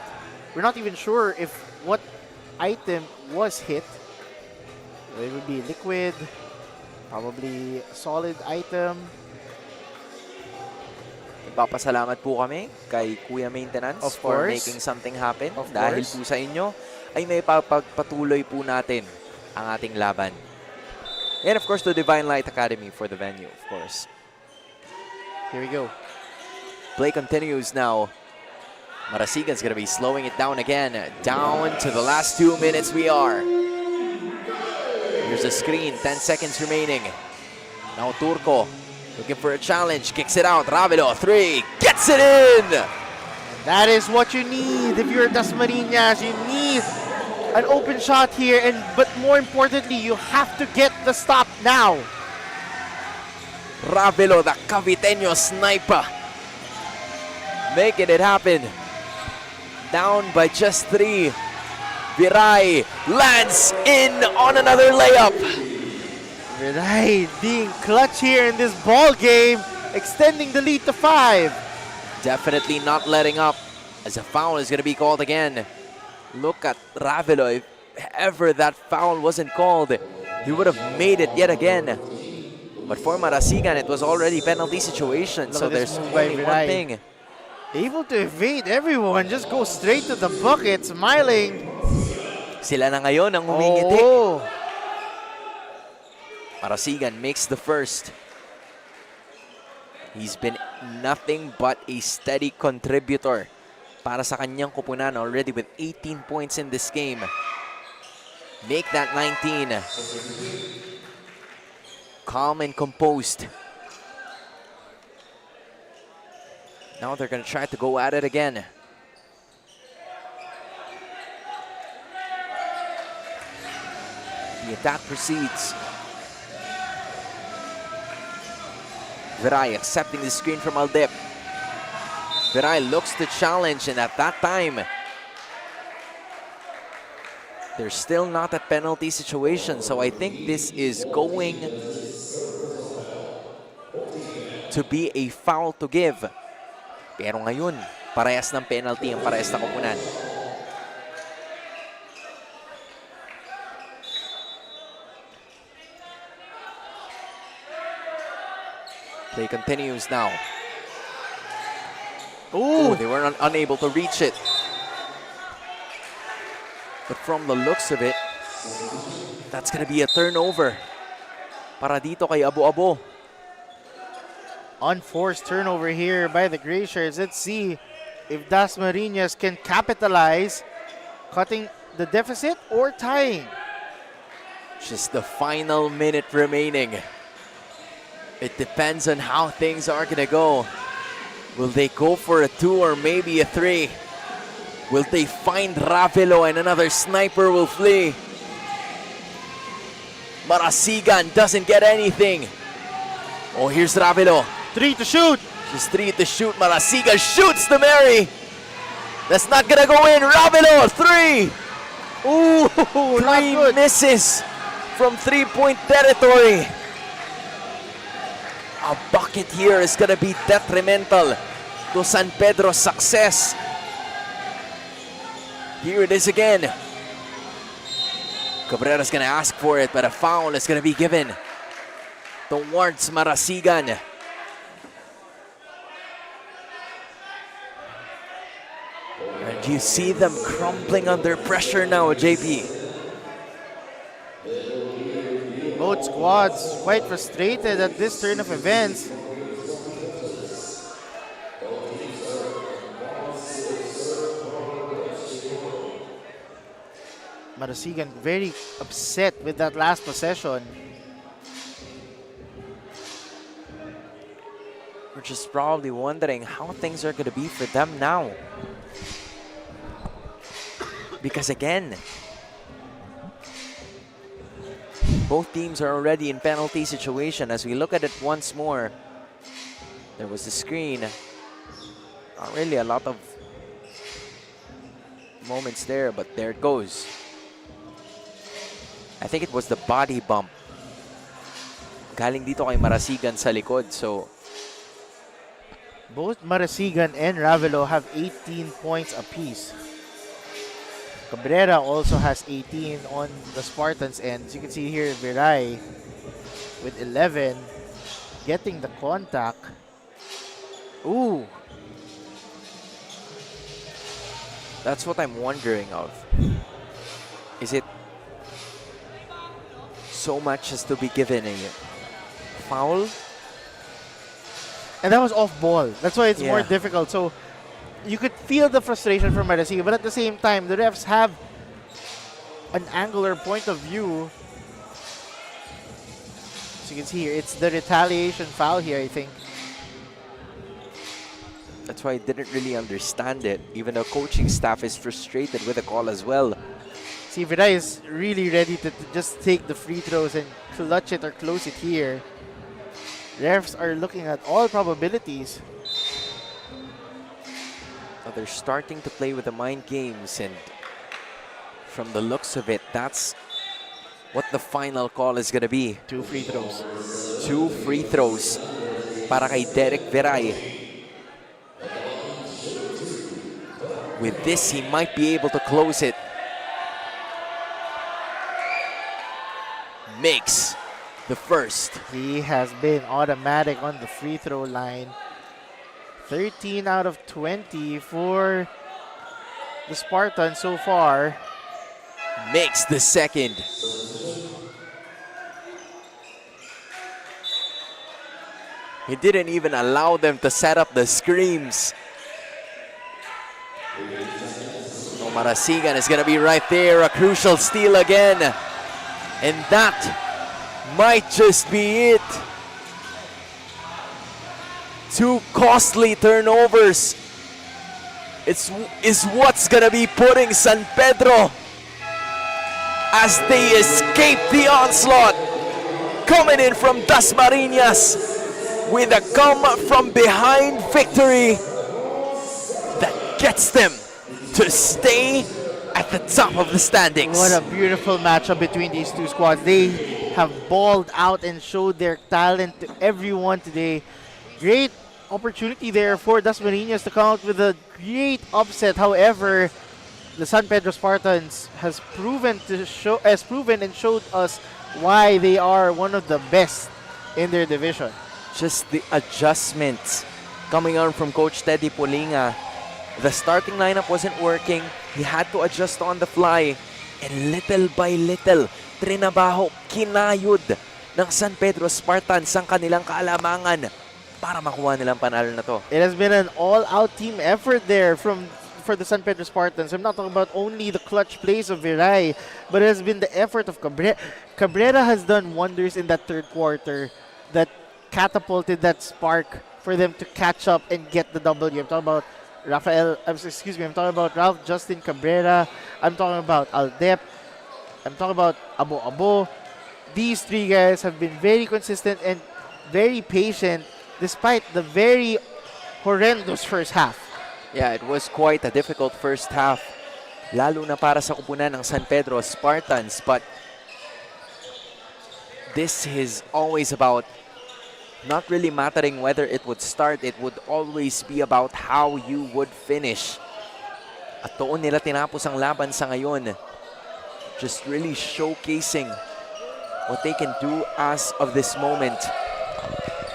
We're not even sure if what item was hit. It would be liquid, probably a solid item. Nagpapasalamat po kami kay Kuya Maintenance Of for course. making something happen. Of Dahil course. po sa inyo, ay may papagpatuloy po natin ang ating laban. And of course, the Divine Light Academy for the venue, of course. Here we go. Play continues now. Marasigan's going to be slowing it down again. Down to the last 2 minutes we are. Here's a screen, 10 seconds remaining. Now Turco looking for a challenge, kicks it out. Ravelo, 3, gets it in! That is what you need if you're DASMARIñAS. You need an open shot here, but more importantly, you have to get the stop now. Ravelo, the Caviteño sniper, making it happen. Down by just 3. Viray lands in on another layup. Viray being clutch here in this ball game, extending the lead to 5. Definitely not letting up, as a foul is going to be called again. Look at Ravelo. If ever that foul wasn't called, he would have made it yet again. But for Marasigan, it was already penalty situation. Look So at this there's move by only Viray. one thing. Able to evade everyone, just go straight to the bucket, smiling. Sila na ngayon ang humingiti. Oh, Marasigan makes the first. He's been nothing but a steady contributor para sa kanyang kupunan, already with 18 points in this game. Make that 19. Calm and composed. Now they're going to try to go at it again. The attack proceeds. Viray accepting the screen from Aldip. Viray looks to challenge, and at that time, they're still not at penalty situation. So I think this is going to be a foul to give. Pero ngayon, parehas ng penalty ang parehas na kupunan. Play continues now. Oh, they were unable to reach it. But from the looks of it, that's going to be a turnover para dito kay Abo-Abo. unforced turnover here by the Gray Shirts. Let's see if DASMARIñAS can capitalize, cutting the deficit or tying. Just the final minute remaining. It depends on how things are going to go. Will they go for a 2 or maybe a 3? Will they find Ravelo and another sniper will flee? Marasigan doesn't get anything. Oh, here's Ravelo. 3 to shoot. Just 3 to shoot. Marasigan shoots the Mary. That's not going to go in. Ravelo, 3. Ooh, not 3 good. misses from 3-point territory. A bucket here is going to be detrimental to San Pedro's success. Here it is again. Cabrera's going to ask for it, but a foul is going to be given towards Marasigan. And you see them crumbling under pressure now, JP. Both squads quite frustrated at this turn of events. Marasigan very upset with that last possession. We're just probably wondering how things are going to be for them now. Because again, both teams are already in penalty situation. As we look at it once more, there was a screen. Not really a lot of moments there, but there it goes. I think it was the body bump. Galing dito kay Marasigan sa likod. So Both Marasigan and Ravelo have 18 points apiece. Cabrera also has 18 on the Spartans end. As you can see here, Viray with 11 getting the contact. Ooh. that's what I'm wondering of. Is it so much as to be given a foul? And that was off ball. That's why it's more Yeah. difficult. So you could feel the frustration from Marasigan, but at the same time, the refs have an angular point of view. As you can see here, it's the retaliation foul here, I think. That's why I didn't really understand it. Even the coaching staff is frustrated with the call as well. See, Viray is really ready to just take the free throws and clutch it or close it here. Refs are looking at all probabilities. So they're starting to play with the mind games, and from the looks of it, that's what the final call is going to be. 2 free throws. 2 free throws para kay Derek Viray. With this, he might be able to close it. Makes the first. He has been automatic on the free throw line. 13 out of 20 for the Spartans so far. makes the second. He didn't even allow them to set up the screams. Marasigan is going to be right there. A crucial steal again. And that might just be it. 2 costly turnovers is what's going to be putting San Pedro as they escape the onslaught. Coming in from DASMARIñAS with a come from behind victory that gets them to stay at the top of the standings. What a beautiful matchup between these two squads. They have balled out and showed their talent to everyone today. Great opportunity there for DASMARIñAS to come out with a great upset. However, the San Pedro Spartans has proven and showed us why they are one of the best in their division. Just the adjustments coming on from Coach Teddy Polinga. The starting lineup wasn't working. He had to adjust on the fly. And little by little, trinabaho, kinayod ng San Pedro Spartans ang kanilang kaalamangan para makuha nilang panalo na to. It has been an all-out team effort there for the San Pedro Spartans. I'm not talking about only the clutch plays of Viray, but it has been the effort of Cabrera. Cabrera has done wonders in that third quarter that catapulted that spark for them to catch up and get the W. I'm talking about I'm talking about Ralph Justin Cabrera. I'm talking about Aldep. I'm talking about Abo Abo. These 3 guys have been very consistent and very patient despite the very horrendous first half. Yeah, it was quite a difficult first half, lalo na para sa kupunan ng San Pedro Spartans. But this is always about not really mattering whether it would start, it would always be about how you would finish. At doon nila tinapos ang laban sa ngayon. Just really showcasing what they can do as of this moment.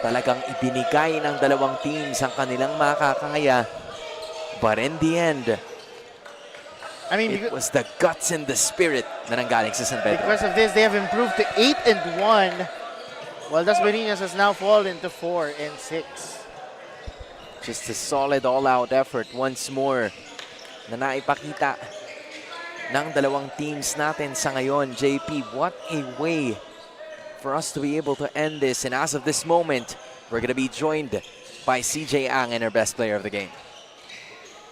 Talagang ibinigay ng dalawang teams ang kanilang makakaya. But in the end, it was the guts and the spirit na nanggaling sa San Pedro. Because of this, they have improved to 8-1. While DASMARIñAS has now fallen to 4-6. Just a solid all-out effort once more na naipakita ng dalawang teams natin sa ngayon. JP, what a way for us to be able to end this. And as of this moment, we're going to be joined by CJ Ang and our best player of the game.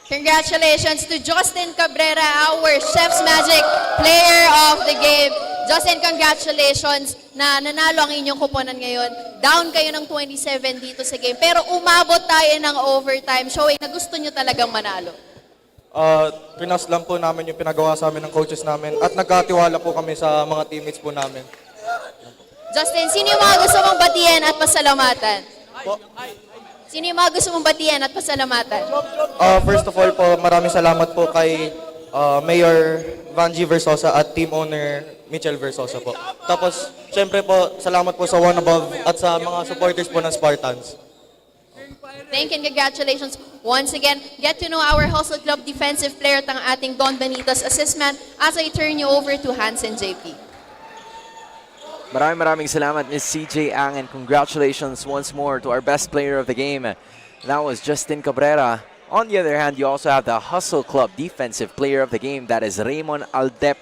Congratulations to Justin Cabrera, our Chef's Magic Player of the Game. Justin, congratulations na nanalo ang inyong kuponan ngayon. Down kayo ng 27 dito sa game. Pero umabot tayo ng overtime, showing na gusto nyo talagang manalo. Pinas lang po namin yung pinagawa sa amin ng coaches namin at nagkatiwala po kami sa mga teammates po namin. Justin, sino yung mga gusto mong batiyan at pasalamatan? Sino yung mga gusto mong batiyan at pasalamatan? First of all po, maraming salamat po kay Mayor Vanji Versosa at team owner Mitchell Versosa po. Tapos, syempre po, salamat po sa One Above at sa mga supporters po ng Spartans. Thank you and congratulations once again. Get to know our Hustle Club defensive player, ang ating Don Benito's assist man, as I turn you over to Hansen JP. Maraming salamat, Ms. CJ Ang, and congratulations once more to our best player of the game. That was Justin Cabrera. On the other hand, you also have the Hustle Club defensive player of the game. That is Raymond Aldep.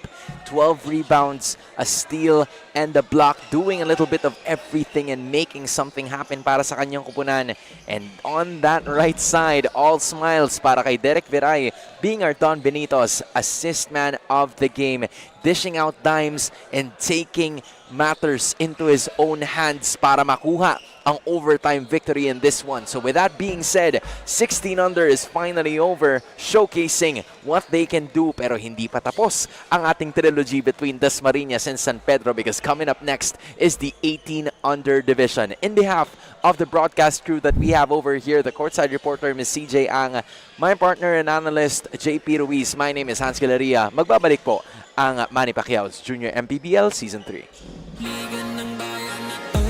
12 rebounds, a steal, and a block. Doing a little bit of everything and making something happen para sa kanyang kupunan. And on that right side, all smiles para kay Derek Viray, being our Don Benito's assist man of the game. Dishing out dimes and taking matters into his own hands para makuha ang overtime victory in this one. So with that being said, 16 under is finally over, showcasing what they can do. Pero hindi pa tapos ang ating trilogy between DASMARIñAS and San Pedro, because coming up next is the 18 under division. In behalf of the broadcast crew that we have over here, the courtside reporter Ms. CJ Ang, my partner and analyst JP Ruiz, my name is Hans Galeria. Magbabalik po ang Manny Pacquiao's Junior MPBL Season 3. Liga ng bayan na to,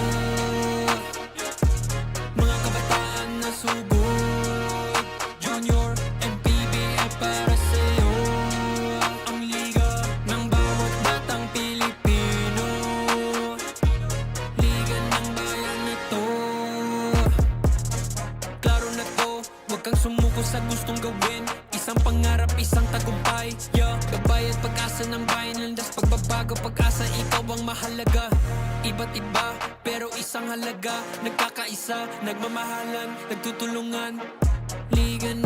mga kabataan na sugod. Junior MPBL para sa'yo, ang liga ng bayan. sa gustong gawin. Isang pangarap, isang tagumpay. Yeah, gabay at pag-asa ng bayan. Landas pagbabago, pag-asa, ikaw ang mahalaga. Iba't iba, pero isang halaga. Nagkakaisa, nagmamahalan, nagtutulungan. Liga